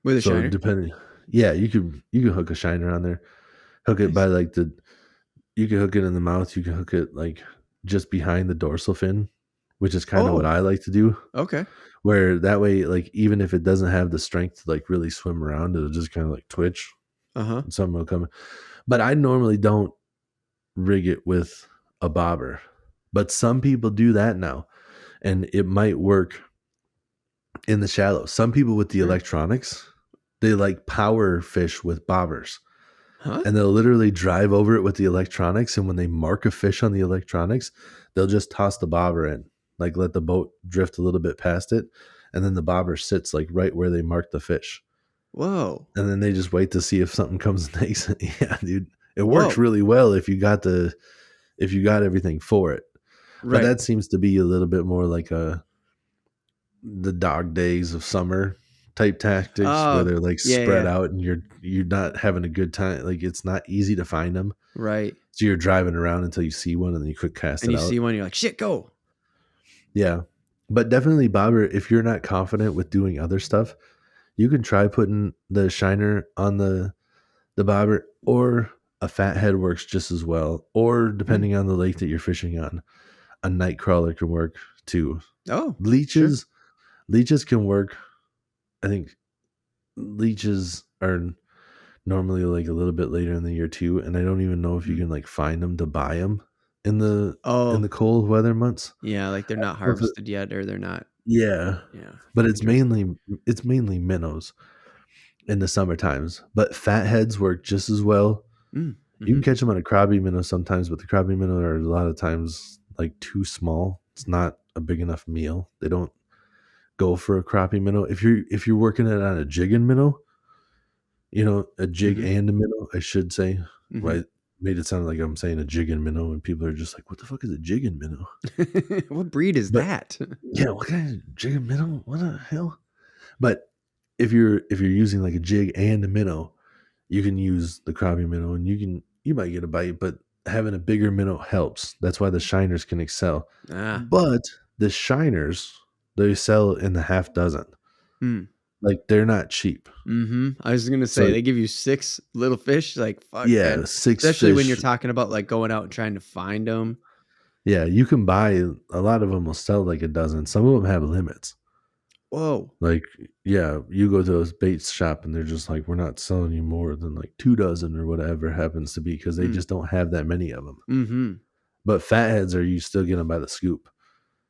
with a shiner. Depending, yeah, you can hook a shiner on there. Hook it by like you can hook it in the mouth. You can hook it like just behind the dorsal fin, which is kind of what I like to do. Okay. Where that way, like even if it doesn't have the strength to like really swim around, it'll just kind of like twitch. And something will come. But I normally don't rig it with a bobber, but some people do that now, and it might work in the shallow. Some people with the electronics, they like power fish with bobbers. And they'll literally drive over it with the electronics, and when they mark a fish on the electronics, they'll just toss the bobber in, like let the boat drift a little bit past it, and then the bobber sits like right where they marked the fish. Whoa. And then they just wait to see if something comes next. Yeah, dude. It works really well if you got everything for it. Right. But that seems to be a little bit more like the dog days of summer type tactics, where they're like spread out and you're not having a good time. Like it's not easy to find them. Right. So you're driving around until you see one, and then you quick cast it out. And you see one, you're like, shit, go. Yeah. But definitely bobber, if you're not confident with doing other stuff, you can try putting the shiner on the bobber, or a fat head works just as well. Or depending on the lake that you're fishing on, a night crawler can work too. Oh, leeches can work. I think leeches are normally like a little bit later in the year too, and I don't even know if you can like find them to buy them in the cold weather months. Yeah, like they're not harvested yet, or they're not. Yeah. But it's mainly minnows in the summer times. But fat heads work just as well. You can catch them on a crappie minnow sometimes, but the crappie minnow are a lot of times like too small. It's not a big enough meal. They don't go for a crappie minnow. If you're working it on a jig and minnow, a jig and a minnow, I should say. Right? Made it sound like I'm saying a jig and minnow, and people are just like, what the fuck is a jig and minnow? What breed is that? Yeah, what kind of jig and minnow? What the hell? But if you're using like a jig and a minnow, you can use the crappie minnow, and you might get a bite, but having a bigger minnow helps. That's why the shiners can excel. But the shiners, they sell in the half dozen. Like they're not cheap. I was gonna say, they give you 6 little fish. Like fuck, yeah, man. 6 especially fish. When you're talking about like going out and trying to find them. Yeah, you can buy a lot of them. Will sell like a dozen. Some of them have limits. Whoa. Like, yeah, you go to a bait shop and they're just like, we're not selling you more than like 2 dozen or whatever happens to be, because they just don't have that many of them. But fatheads you still get them by the scoop.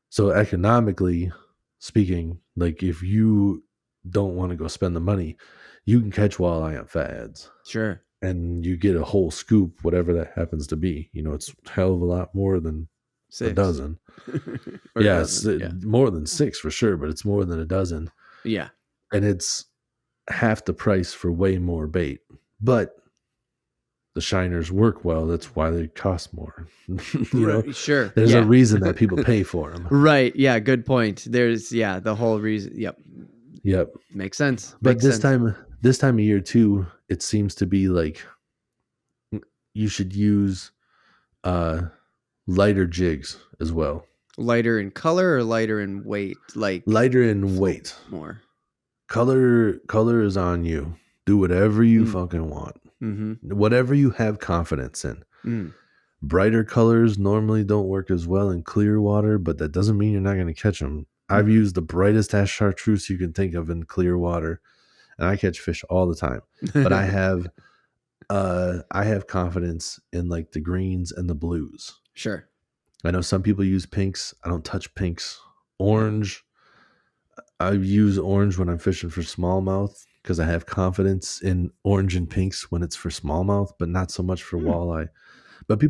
So economically speaking, like if you don't want to go spend the money, you can catch walleye on fatheads. Sure. And you get a whole scoop, whatever that happens to be. It's a hell of a lot more than 6. a dozen. Yeah, it's more than 6 for sure, but it's more than a dozen. Yeah. And it's half the price for way more bait. But the shiners work well. That's why they cost more. Sure. There's a reason that people pay for them. Right. Yeah. Good point. There's the whole reason. Yep. Makes sense. But this time of year too, it seems to be like you should use lighter jigs as well. Lighter in color or lighter in weight? Like lighter in weight. More. Color is on you. Do whatever you fucking want. Whatever you have confidence in. Brighter colors normally don't work as well in clear water, but that doesn't mean you're not going to catch them. I've used the brightest ass chartreuse you can think of in clear water, and I catch fish all the time. But I have confidence in like the greens and the blues. Sure. I know some people use pinks. I don't touch pinks. Orange. I use orange when I'm fishing for smallmouth because I have confidence in orange and pinks when it's for smallmouth, but not so much for walleye. But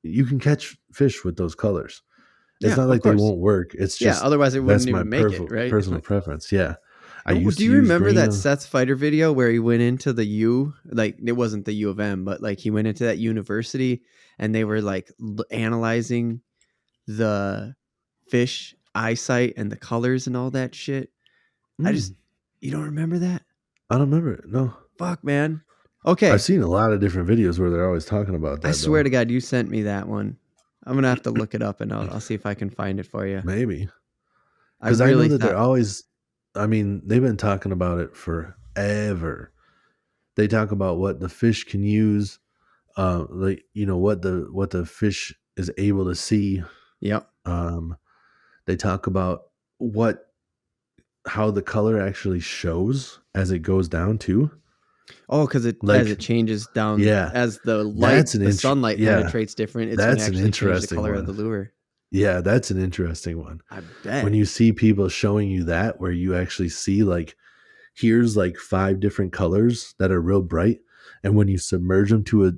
you can catch fish with those colors. It's not like they won't work. It's just otherwise it wouldn't even make it, right? Personal preference. Yeah. I used Do to you use remember that green. Seth Fighter video where he went into the U? Like, it wasn't the U of M, but like he went into that university and they were like analyzing the fish eyesight and the colors and all that shit. You don't remember that? I don't remember it. No. Fuck, man. I've Okay. seen a lot of different videos where they're always talking about that. I swear to God, you sent me that one. I'm going to have to look it up and I'll see if I can find it for you. Maybe. I Because I know really that they're thought, always, I mean, they've been talking about it forever. They talk about what the fish can use, like, you know, what the fish is able to see. yep. They talk about how the color actually shows as it goes down too. Oh, because as Like, it changes down, yeah, as the light, the sunlight yeah, penetrates different, it's going to that's an actually change the interesting color one. of the lure. Yeah, that's an interesting one. I bet. When you see people showing you that, where you actually see like, here's like 5 different colors that are real bright, and when you submerge them to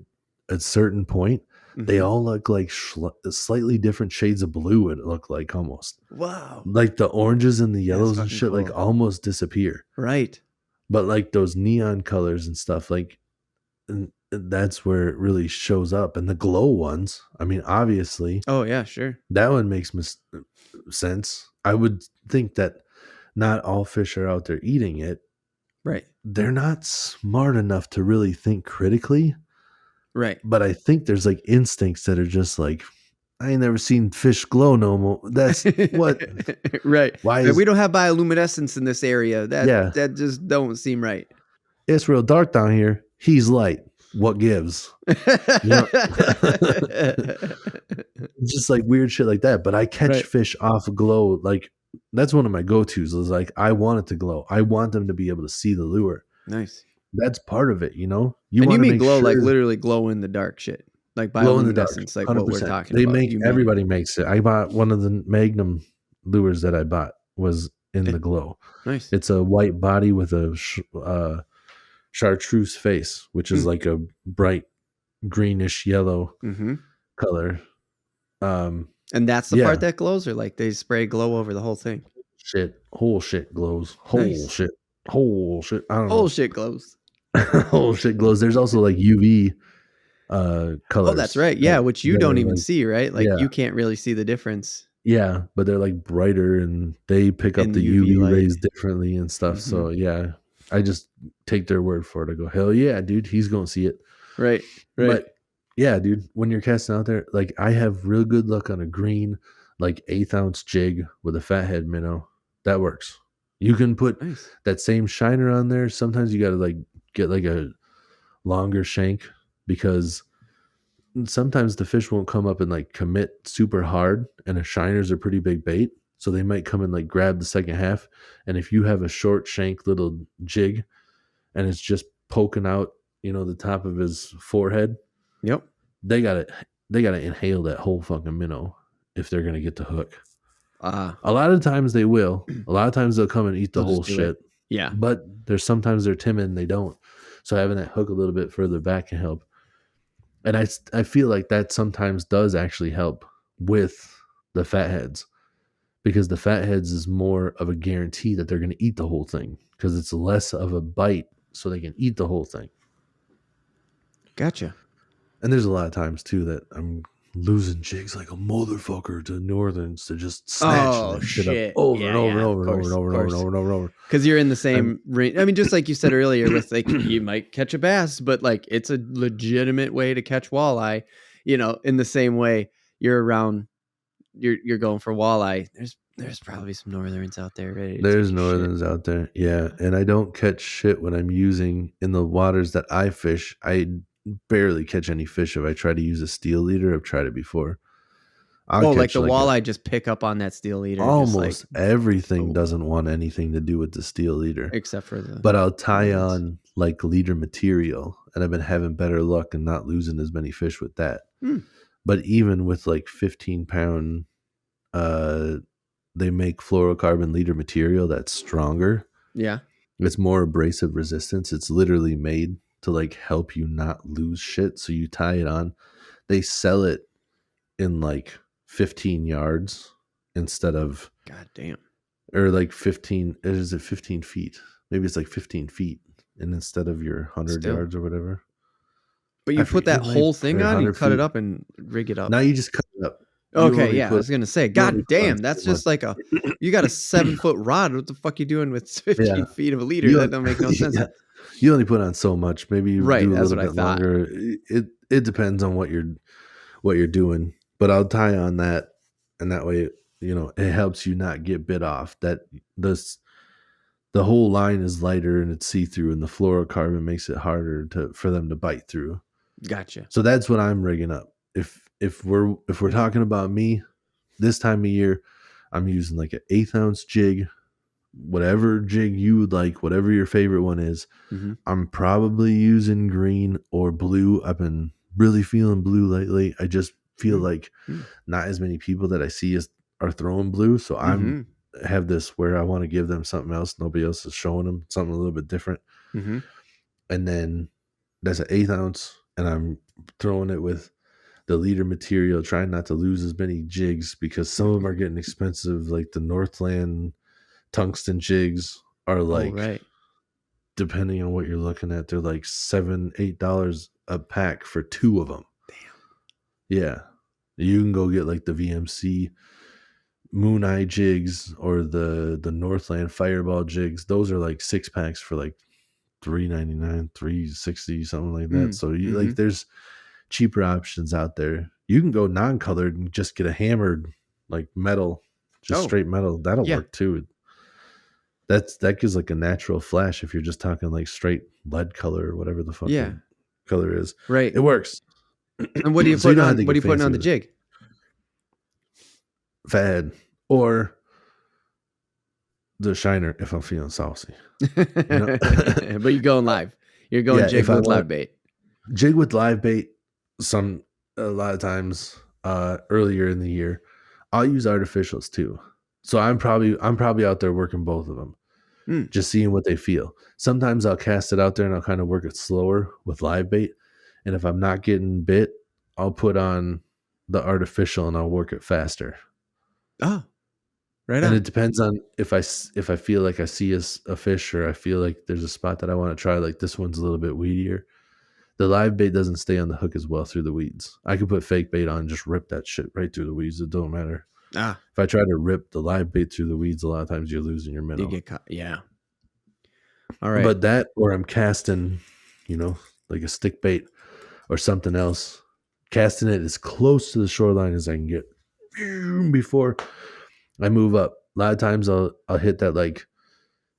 a certain point, they all look like slightly different shades of blue. It look like almost, wow, like the oranges and the yellows and shit, cool. like almost disappear. Right. But like those neon colors and stuff, like, and that's where it really shows up. And the glow ones, I mean, obviously, Oh yeah, sure. that one makes sense. I would think that not all fish are out there eating it. Right. They're not smart enough to really think critically. Right. But I think there's like instincts that are just like, I ain't never seen fish glow no more. That's what. Right. Why is we don't have bioluminescence in this area? Yeah. That just don't seem right. It's real dark down here. He's light. What gives? You know? Just like weird shit like that. But I catch fish off glow. Like, that's one of my go-tos. Is like, I want it to glow. I want them to be able to see the lure. Nice. That's part of it, you know. You mean glow, like literally glow in the dark shit, like bioluminescence, like 100%. What we're talking about. Everybody makes it. I bought one of the Magnum lures that I bought was in the glow. Nice. It's a white body with a chartreuse face, which is like a bright greenish yellow color. And that's the part that glows, or like they spray glow over the whole thing? Whole shit glows. Whole shit. I don't know. Whole shit glows. Whole shit glows. There's also like UV colors. Oh, that's right. Yeah, which you don't even like, see, right? Like you can't really see the difference. Yeah, but they're like brighter and they pick up the UV rays differently and stuff. So yeah, I just take their word for it. I go, hell yeah, dude, he's gonna see it. Right. But yeah, dude, when you're casting out there, like I have real good luck on a green, like 1/8 ounce jig with a fathead minnow. That works. You can put that same shiner on there. Sometimes you gotta like get like a longer shank, because sometimes the fish won't come up and like commit super hard, and a shiner's a pretty big bait, so they might come and like grab the second half. And if you have a short shank little jig and it's just poking out, you know, the top of his forehead, they gotta inhale that whole fucking minnow if they're gonna get the hook. A lot of times they will. A lot of times they'll come and eat the whole shit. Yeah. But there's sometimes they're timid and they don't. So having that hook a little bit further back can help. And I feel like that sometimes does actually help with the fatheads, because the fatheads is more of a guarantee that they're going to eat the whole thing, because it's less of a bite, so they can eat the whole thing. Gotcha. And there's a lot of times too that I'm losing jigs like a motherfucker to northerns to just snatch shit up over and over. Because you're in the same range. I mean, just like you said earlier, with like you might catch a bass, but like it's a legitimate way to catch walleye. You know, in the same way you're around, you're going for walleye. There's probably some northerns out there ready. There's northerns out there, yeah. And I don't catch shit when I'm using in the waters that I fish. I barely catch any fish if I try to use a steel leader. I've tried it before. Like the walleye just pick up on that steel leader. Almost everything doesn't want anything to do with the steel leader, except for the. But I'll tie on like leader material, and I've been having better luck and not losing as many fish with that. But even with like 15-pound, they make fluorocarbon leader material that's stronger. Yeah, it's more abrasive resistance. It's literally made to like help you not lose shit. So you tie it on. They sell it in like 15 yards instead of God damn or like 15. Is it 15 feet? Maybe it's like 15 feet, and instead of your 100 Still. yards or whatever. But I you put that forget, whole thing or on, you 100 cut it feet. up and rig it up. Now you just cut it up. Okay, yeah, I was gonna say, you only God put on damn, that's so just like you got a 7-foot rod. What the fuck you doing with 15 Yeah. feet of a leader? That don't make no sense. Yeah. You only put on so much. Maybe you Right, do a that's little what I bit thought. longer. It depends on what you're doing. But I'll tie on that, and that way, it helps you not get bit off. That the whole line is lighter and it's see-through, and the fluorocarbon makes it harder for them to bite through. Gotcha. So that's what I'm rigging up. If we're talking about me, this time of year, I'm using like an 1/8 ounce jig, whatever jig you would like, whatever your favorite one is. Mm-hmm. I'm probably using green or blue. I've been really feeling blue lately. I just feel like not as many people that I see are throwing blue. So I'm have this where I want to give them something else. Nobody else is showing them something a little bit different. Mm-hmm. And then that's an 1/8 ounce, and I'm throwing it with the leader material, trying not to lose as many jigs because some of them are getting expensive. Like the Northland tungsten jigs are like, right. depending on what you're looking at, they're like $7-8 a pack for 2 of them. Damn. Yeah. You can go get like the VMC Moon Eye jigs or the Northland Fireball jigs. Those are like 6 packs for like $3.99, $3.60, something like that. So you like, there's cheaper options out there. You can go non-colored and just get a hammered like metal, just straight metal. That'll work too. That gives like a natural flash if you're just talking like straight lead color or whatever the fuck the color is. Right. It works. And what are you putting on? What are you putting on the jig? Fad or the shiner if I'm feeling saucy. But you're going live. You're going jig with live bait. Jig with live bait. A lot of times earlier in the year, I'll use artificials too. So I'm probably out there working both of them, just seeing what they feel. Sometimes I'll cast it out there and I'll kind of work it slower with live bait. And if I'm not getting bit, I'll put on the artificial and I'll work it faster. Oh, right on. And it depends on if I feel like I see a fish, or I feel like there's a spot that I want to try. Like this one's a little bit weedier. The live bait doesn't stay on the hook as well through the weeds. I could put fake bait on and just rip that shit right through the weeds. It don't matter. If I try to rip the live bait through the weeds, a lot of times you're losing your minnow. You get caught. Yeah. All right. But that, or I'm casting, like a stick bait or something else, casting it as close to the shoreline as I can get before I move up. A lot of times I'll hit that like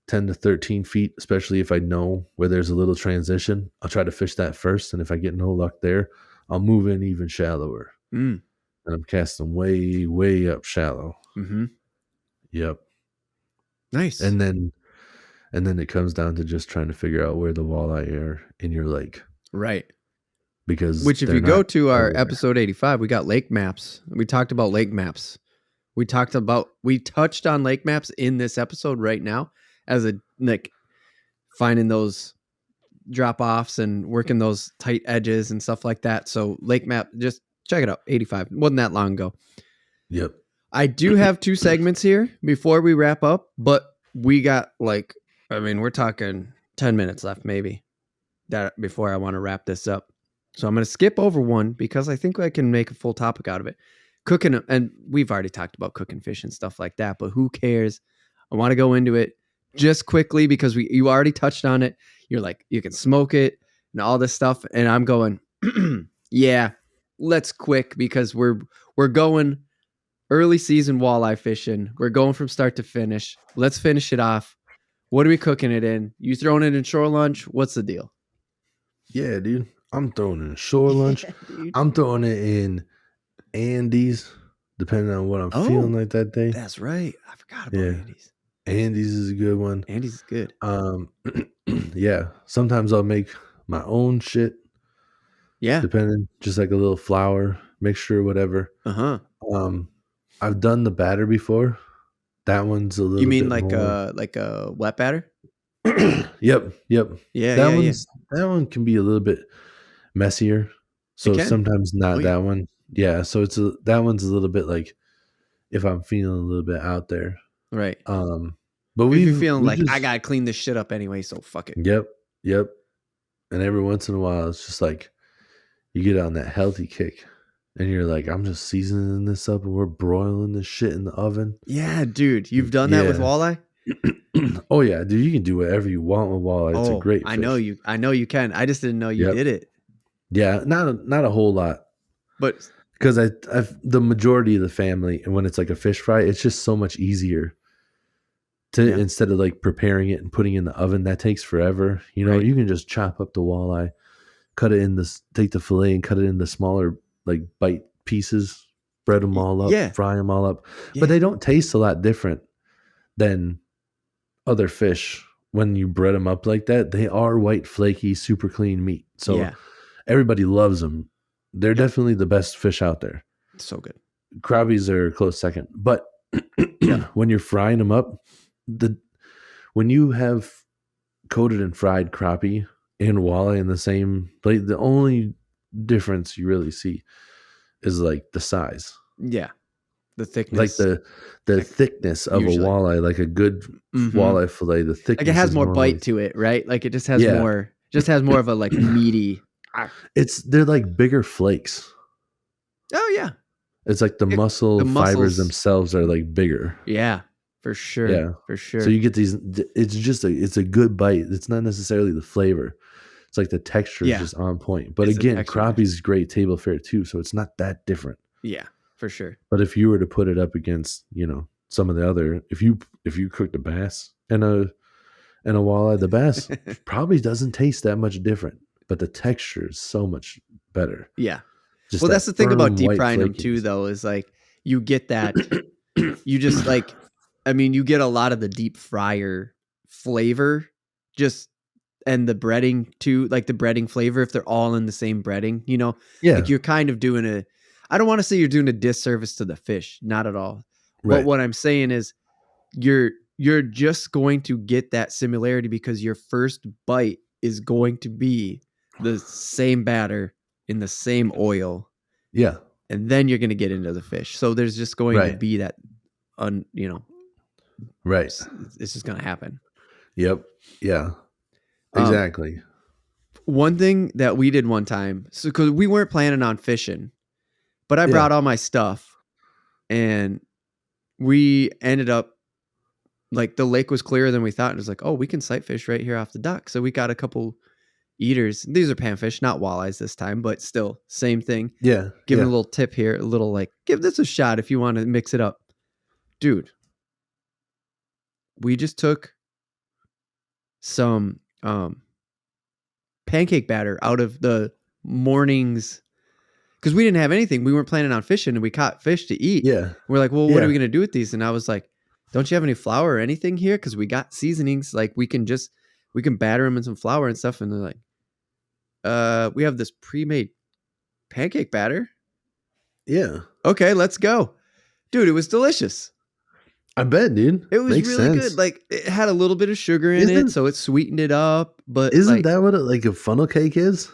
10 to 13 feet, especially if I know where there's a little transition. I'll try to fish that first, and if I get no luck there, I'll move in even shallower. And I'm casting way, way up shallow. Yep. Nice. And then it comes down to just trying to figure out where the walleye are in your lake. Right. Which if you go to our episode 85, we got lake maps. We talked about lake maps. We touched on lake maps in this episode right now, as finding those drop offs and working those tight edges and stuff like that. So lake map, just check it out. 85. Wasn't that long ago. Yep. I do have 2 segments here before we wrap up, but we got we're talking 10 minutes left, maybe, that before I want to wrap this up. So I'm going to skip over one because I think I can make a full topic out of it. Cooking, and we've already talked about cooking fish and stuff like that, but who cares? I want to go into it just quickly because you already touched on it. You're like, you can smoke it and all this stuff. And I'm going, yeah, let's quick, because we're going early season walleye fishing. We're going from start to finish. Let's finish it off. What are we cooking it in? You throwing it in shore lunch? What's the deal? Yeah, dude. I'm throwing it in shore lunch. I'm throwing it in Andes, depending on what I'm feeling like that day. That's right. I forgot about Andes. Andes is a good one. Andes is good. Yeah. Sometimes I'll make my own shit. Yeah. Depending, just like a little flour mixture, whatever. I've done the batter before. That one's a little. You mean bit more... like a wet batter? Yep. Yeah. That one can be a little bit messier. So sometimes not that one. Yeah. So that one's a little bit like if I'm feeling a little bit out there. Right. But If you're feeling we like just, I gotta clean this shit up anyway, so fuck it. yep. And every once in a while, it's just like you get on that healthy kick, and you're like, I'm just seasoning this up, and we're broiling this shit in the oven. Yeah, dude, you've done that with walleye. Oh yeah, dude, you can do whatever you want with walleye. It's a great fish. I know you can. I just didn't know you did it. Yeah, not a whole lot, but because I've the majority of the family, and when it's like a fish fry, it's just so much easier to instead of like preparing it and putting it in the oven. That takes forever. You know, you can just chop up the walleye, cut it in this, take the fillet and cut it into smaller like bite pieces, bread them all up, fry them all up. But they don't taste a lot different than other fish when you bread them up like that. They are white, flaky, super clean meat. So everybody loves them. They're definitely the best fish out there. So good. Crappies are a close second. But when you're frying them up, when you have coated and fried crappie and walleye in the same plate, the only difference you really see is like the size. Yeah. The thickness. Like the thickness of usually. A walleye, like a good walleye fillet, the thickness. Like it has more bite to it, right? Like it just has more of a like meaty. They're like bigger flakes. Oh yeah. It's like the fibers themselves are like bigger. Yeah. For sure. Yeah. For sure. So you get these, it's a good bite. It's not necessarily the flavor. It's like the texture is just on point. But again, crappie's great table fare too. So it's not that different. Yeah, for sure. But if you were to put it up against, some of the other, if you cooked a bass and a walleye, the bass probably doesn't taste that much different, but the texture is so much better. Yeah. Just that's the thing about deep frying them too, though, is like you get that, you just like, you get a lot of the deep fryer flavor and the breading too, like the breading flavor, if they're all in the same breading, like you're kind of doing I don't want to say you're doing a disservice to the fish, not at all. Right. But what I'm saying is you're just going to get that similarity because your first bite is going to be the same batter in the same oil. Yeah. And then you're going to get into the fish. So there's just going to be that, right. It's just going to happen. Yep. Yeah. Exactly. One thing that we did one time, so because we weren't planning on fishing, but I brought all my stuff, and we ended up like the lake was clearer than we thought. It was like, oh, we can sight fish right here off the dock. So we got a couple eaters. These are panfish, not walleyes this time, but still same thing. Yeah. Giving a little tip here, a little like, give this a shot if you want to mix it up. Dude, we just took some pancake batter out of the morning's, because we didn't have anything. We weren't planning on fishing, and we caught fish to eat. Yeah. We're like, well, what are we going to do with these? And I was like, don't you have any flour or anything here? Because we got seasonings. Like we can batter them in some flour and stuff. And they're like, we have this pre-made pancake batter. Yeah. Okay, let's go. Dude, it was delicious. I bet, dude. It was really good. Like it had a little bit of sugar in it, so it sweetened it up. But isn't that what a funnel cake is?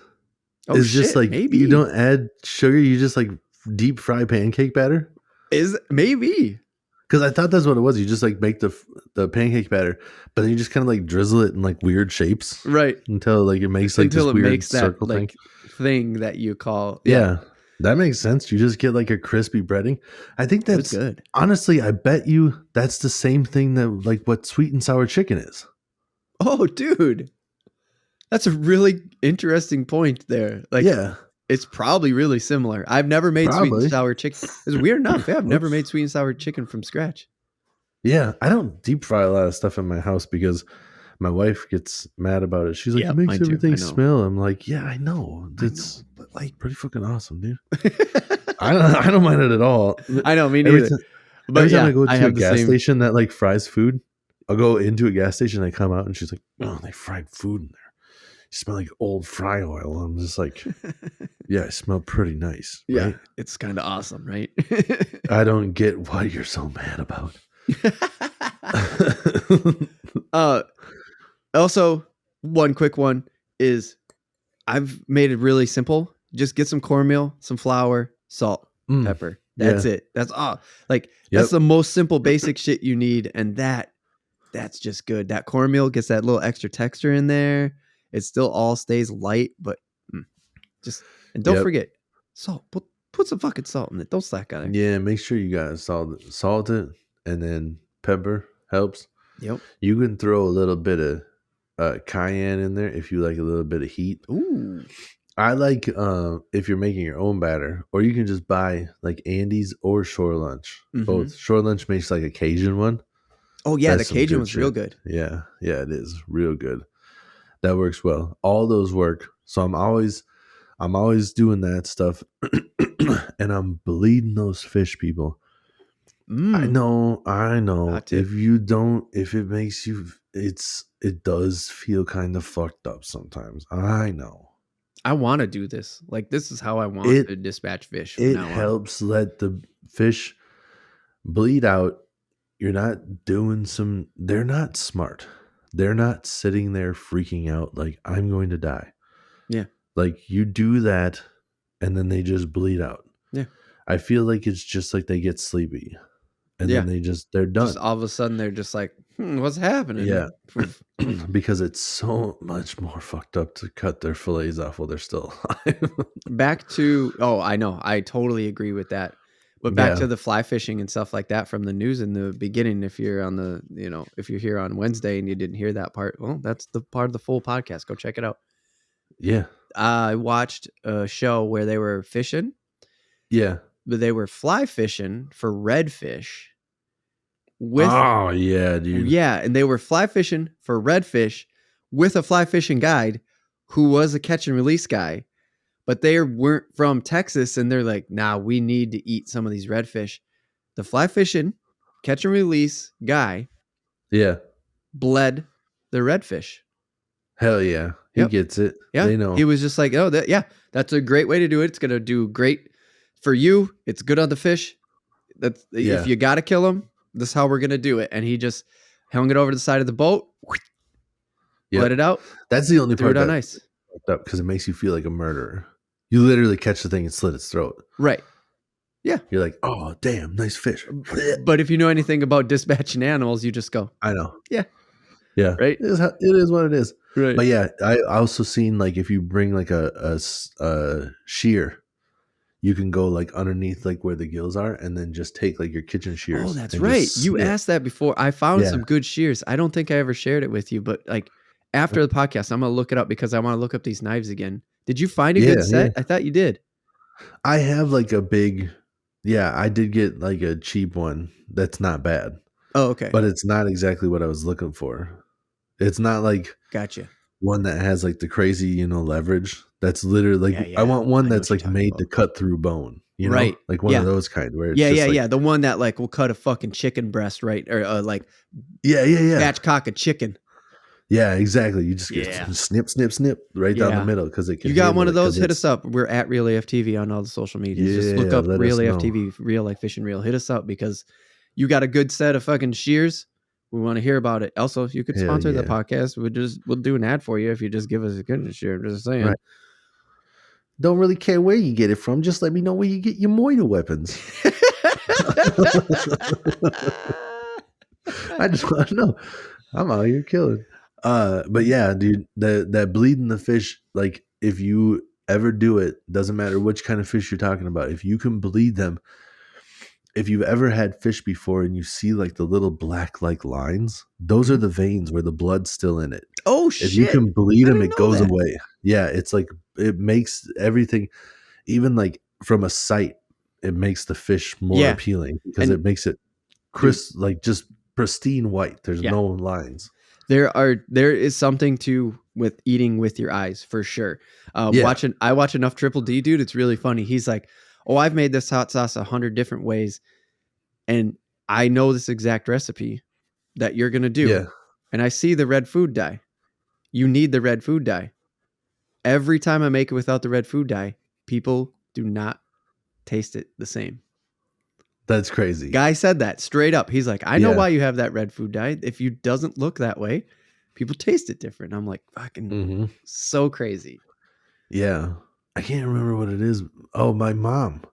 Oh, it's just like maybe you don't add sugar, you just like deep fry pancake batter. Is maybe because I thought that's what it was. You just like make the pancake batter, but then you just kind of like drizzle it in like weird shapes, right? Until like it makes like this weird circle thing that you call that makes sense. You just get like a crispy breading. I think that's good. Honestly, I bet you that's the same thing that like what sweet and sour chicken is. Oh, dude. That's a really interesting point there. Like, it's probably really similar. I've never made sweet and sour chicken. It's weird enough. Yeah, I've never made sweet and sour chicken from scratch. Yeah, I don't deep fry a lot of stuff in my house because my wife gets mad about it. She's like, it makes everything smell. I'm like, yeah, I know. It's like pretty fucking awesome, dude. I don't mind it at all. I know, me neither. Every time I go to a gas station that like fries food, I'll go into a gas station and I come out and she's like, oh, they fried food in there. You smell like old fry oil. I'm just like, yeah, I smell pretty nice. Yeah, right? It's kind of awesome, right? I don't get what you're so mad about. Also, one quick one is I've made it really simple. Just get some cornmeal, some flour, salt, pepper. That's it. That's all. Like that's Yep. the most simple, basic shit you need, and that's just good. That cornmeal gets that little extra texture in there. It still all stays light, but just and don't Yep. forget salt. Put some fucking salt in it. Don't slack on it. Yeah, make sure you got salt it, and then pepper helps. Yep. You can throw a little bit of cayenne in there if you like a little bit of heat. Ooh. I like if you're making your own batter, or you can just buy like Andy's or Shore Lunch. Both. Shore Lunch makes like a Cajun one. Oh yeah, That's the Cajun good was real good. Yeah, it is real good. That works well. All those work. So I'm always doing that stuff, and I'm bleeding those fish, people. I know. If it makes you, it does feel kind of fucked up sometimes. I know. I want to do this. Like this is how I want to dispatch fish. It helps let the fish bleed out. You're not doing they're not smart. They're not sitting there freaking out like I'm going to die. Yeah. Like you do that and then they just bleed out. Yeah. I feel like it's just like they get sleepy and then they're done. Just all of a sudden they're just like, what's happening? Yeah. Because it's so much more fucked up to cut their fillets off while they're still alive. Back to, I know. I totally agree with that. But back to the fly fishing and stuff like that from the news in the beginning, if you're on if you're here on Wednesday and you didn't hear that part, well, that's the part of the full podcast. Go check it out. Yeah. I watched a show where they were fishing. Yeah. But they were fly fishing for redfish. Oh, yeah, dude. Yeah, and they were fly fishing for redfish with a fly fishing guide who was a catch and release guy. But they weren't from Texas, and they're like, nah, we need to eat some of these redfish. The fly fishing, catch and release guy bled the redfish. Hell yeah. He gets it. Yeah. They know. He was just like, oh, that's a great way to do it. It's going to do great for you. It's good on the fish. If you got to kill them, this is how we're going to do it. And he just hung it over the side of the boat, let it out. That's the only part that nice. Up because it makes you feel like a murderer. You literally catch the thing and slit its throat. Right. Yeah. You're like, oh, damn, nice fish. But if you know anything about dispatching animals, you just go, I know. Yeah. Yeah. Right. It is what it is. Right. But yeah, I also seen like if you bring like a shear, you can go like underneath like where the gills are and then just take like your kitchen shears. Oh, that's right. You asked that before. I found some good shears. I don't think I ever shared it with you, but like after the podcast, I'm going to look it up because I want to look up these knives again. Did you find a good set? I thought you did. I have like a big, I did get like a cheap one. That's not bad. Oh, okay. But it's not exactly what I was looking for. It's not like gotcha one that has like the crazy, leverage. That's literally like, I want one that's like made to cut through bone, right? Like one of those kind where it's the one that like will cut a fucking chicken breast, right? Or like spatchcock a chicken. Yeah, exactly. You just get snip, snip, snip right down the middle because it can. You got one of those? Hit us up. We're at Real AF TV on all the social medias. Just look up Real AF TV, Real Life Fishing Reel. Hit us up because you got a good set of fucking shears. We want to hear about it. Also, you could sponsor the podcast. We'll do an ad for you if you just give us a good shear. I'm just saying. Right. Don't really care where you get it from. Just let me know where you get your Moida weapons. I just want to know. I'm out here killing. But yeah, dude, that bleeding the fish, like if you ever do it, doesn't matter which kind of fish you're talking about. If you can bleed them, if you've ever had fish before and you see like the little black like lines, those are the veins where the blood's still in it. Oh shit! If you can bleed them, it goes away. Yeah, it's like it makes everything, even like from a sight, it makes the fish more appealing because it makes it crisp, like just pristine white. There's no lines. There is something to with eating with your eyes for sure. I watch enough Triple D, dude. It's really funny. He's like, oh, I've made this hot sauce 100 different ways, and I know this exact recipe that you're gonna do. Yeah. And I see the red food dye. You need the red food dye. Every time I make it without the red food dye, people do not taste it the same. That's crazy. Guy said that straight up. He's like, I know why you have that red food dye. If you doesn't look that way, people taste it different. I'm like, fucking so crazy. Yeah. I can't remember what it is. Oh, my mom.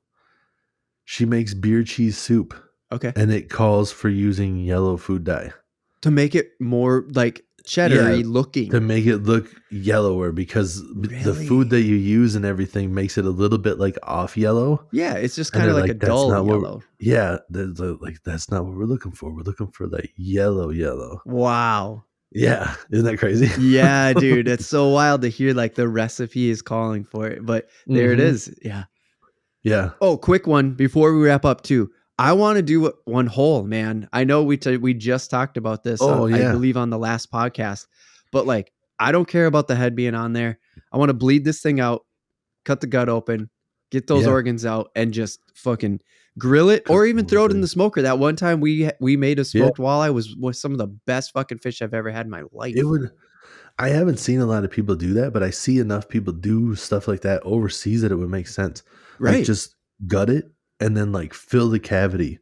She makes beer cheese soup, Okay. and it calls for using yellow food dye. To make it more like cheddar-y looking. To make it look yellower, because the food that you use and everything makes it a little bit like off yellow. Yeah, it's just kind of like a dull yellow. That's not what we're looking for. We're looking for that yellow. Wow. Yeah, isn't that crazy? Yeah, dude, it's so wild to hear like the recipe is calling for it, but there it is. Yeah. Yeah. Oh, quick one before we wrap up too. I want to do one hole, man. I know we just talked about this. I believe on the last podcast, but like, I don't care about the head being on there. I want to bleed this thing out, cut the gut open, get those organs out, and just fucking grill it, or even throw it in the smoker. That one time we made a smoked walleye was some of the best fucking fish I've ever had in my life. I haven't seen a lot of people do that, but I see enough people do stuff like that overseas that it would make sense. Right. Like just gut it and then like fill the cavity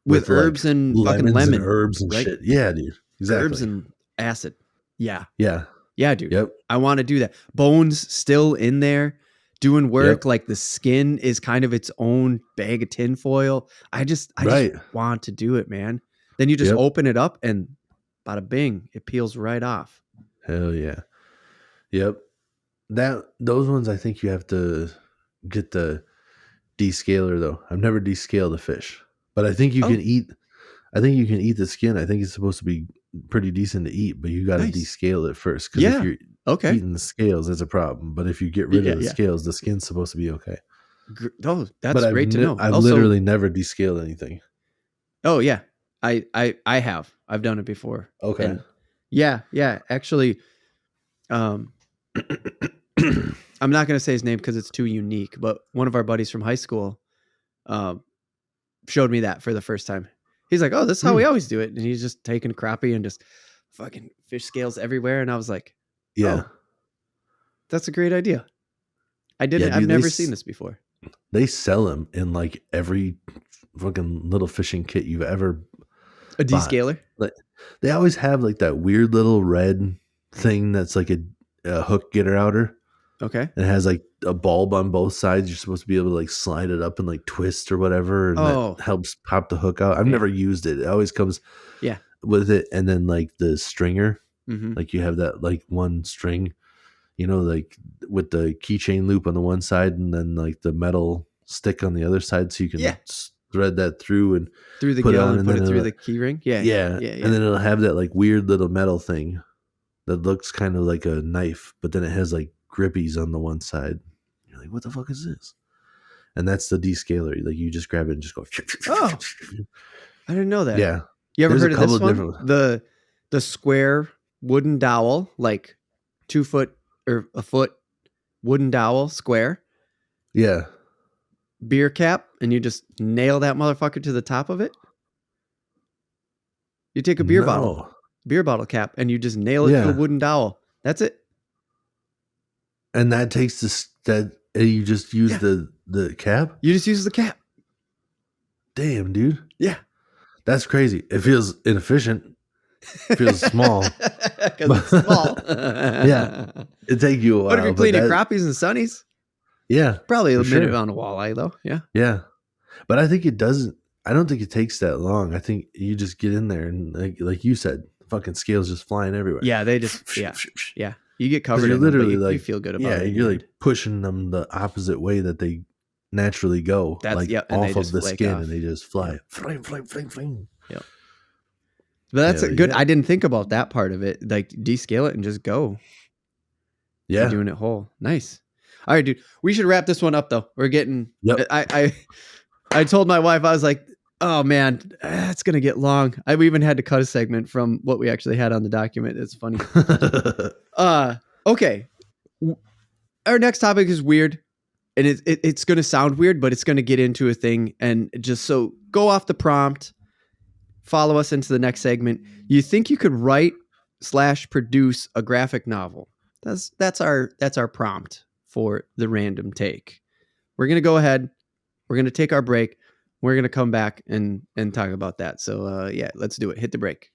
with herbs like and fucking lemon and herbs and shit. Yeah, dude. Exactly. Herbs and acid. Yeah. Yeah. Yeah, dude. Yep. I want to do that. Bones still in there doing work. Like the skin is kind of its own bag of tinfoil. I just want to do it, man. Then you just open it up and bada bing, it peels right off. Hell yeah. Yep. Those ones, I think you have to get the descaler though. I've never descaled a fish, but I think you can eat. I think you can eat the skin. I think it's supposed to be pretty decent to eat, but you got to descale it first. Because if you're eating the scales, that's a problem. But if you get rid of the scales, the skin's supposed to be okay. Oh, that's great to know. I've literally never descaled anything. Oh yeah, I have. I've done it before. Okay. And yeah. Actually, I'm not going to say his name because it's too unique, but one of our buddies from high school showed me that for the first time. He's like, oh, this is how we always do it. And he's just taking crappie and just fucking fish scales everywhere. And I was like, yeah, that's a great idea. I've never seen this before. They sell them in like every fucking little fishing kit you've ever a descaler. Like, they always have like that weird little red thing that's like a hook getter outer. Okay. And it has like a bulb on both sides. You're supposed to be able to like slide it up and like twist or whatever. And that helps pop the hook out. I've never used it. It always comes with it. And then like the stringer, like you have that like one string, you know, like with the keychain loop on the one side and then like the metal stick on the other side. So you can thread that through the gun and put it through the key ring. Yeah. And then it'll have that like weird little metal thing that looks kind of like a knife, but then it has like grippies on the one side. You're like, what the fuck is this? And that's the descaler. Like you just grab it and just go. Oh, I didn't know that. Yeah. You ever heard of this one? The square wooden dowel, like 2 foot or a foot wooden dowel square. Yeah. Beer cap, and you just nail that motherfucker to the top of it. You take a beer bottle cap, and you just nail it to a wooden dowel. That's it. And that takes you just use the cap? You just use the cap. Damn, dude. Yeah. That's crazy. It feels inefficient. It feels small. Because it's small. Yeah. It'd take you a while. What if you're cleaning crappies and sunnies? Yeah. Probably a minute on a walleye, though. Yeah. Yeah. But I think I don't think it takes that long. I think you just get in there and like you said, fucking scales just flying everywhere. Yeah, they just yeah. You get covered in literally them, but like you feel good about it. Yeah, you're like pushing them the opposite way that they naturally go. Off of the skin and they just fly. Fling, fling, fling, fling. Yep. But that's good. I didn't think about that part of it. Like descale it and just go. Yeah. You're doing it whole. Nice. All right, dude. We should wrap this one up though. We're getting I told my wife, I was like, oh man, it's gonna get long. I've even had to cut a segment from what we actually had on the document. It's funny. Okay. Our next topic is weird, and it's gonna sound weird, but it's gonna get into a thing. And just so go off the prompt, follow us into the next segment. You think you could write / produce a graphic novel? That's our prompt for the random take. We're gonna go ahead. We're gonna take our break. We're going to come back and talk about that. So, let's do it. Hit the break.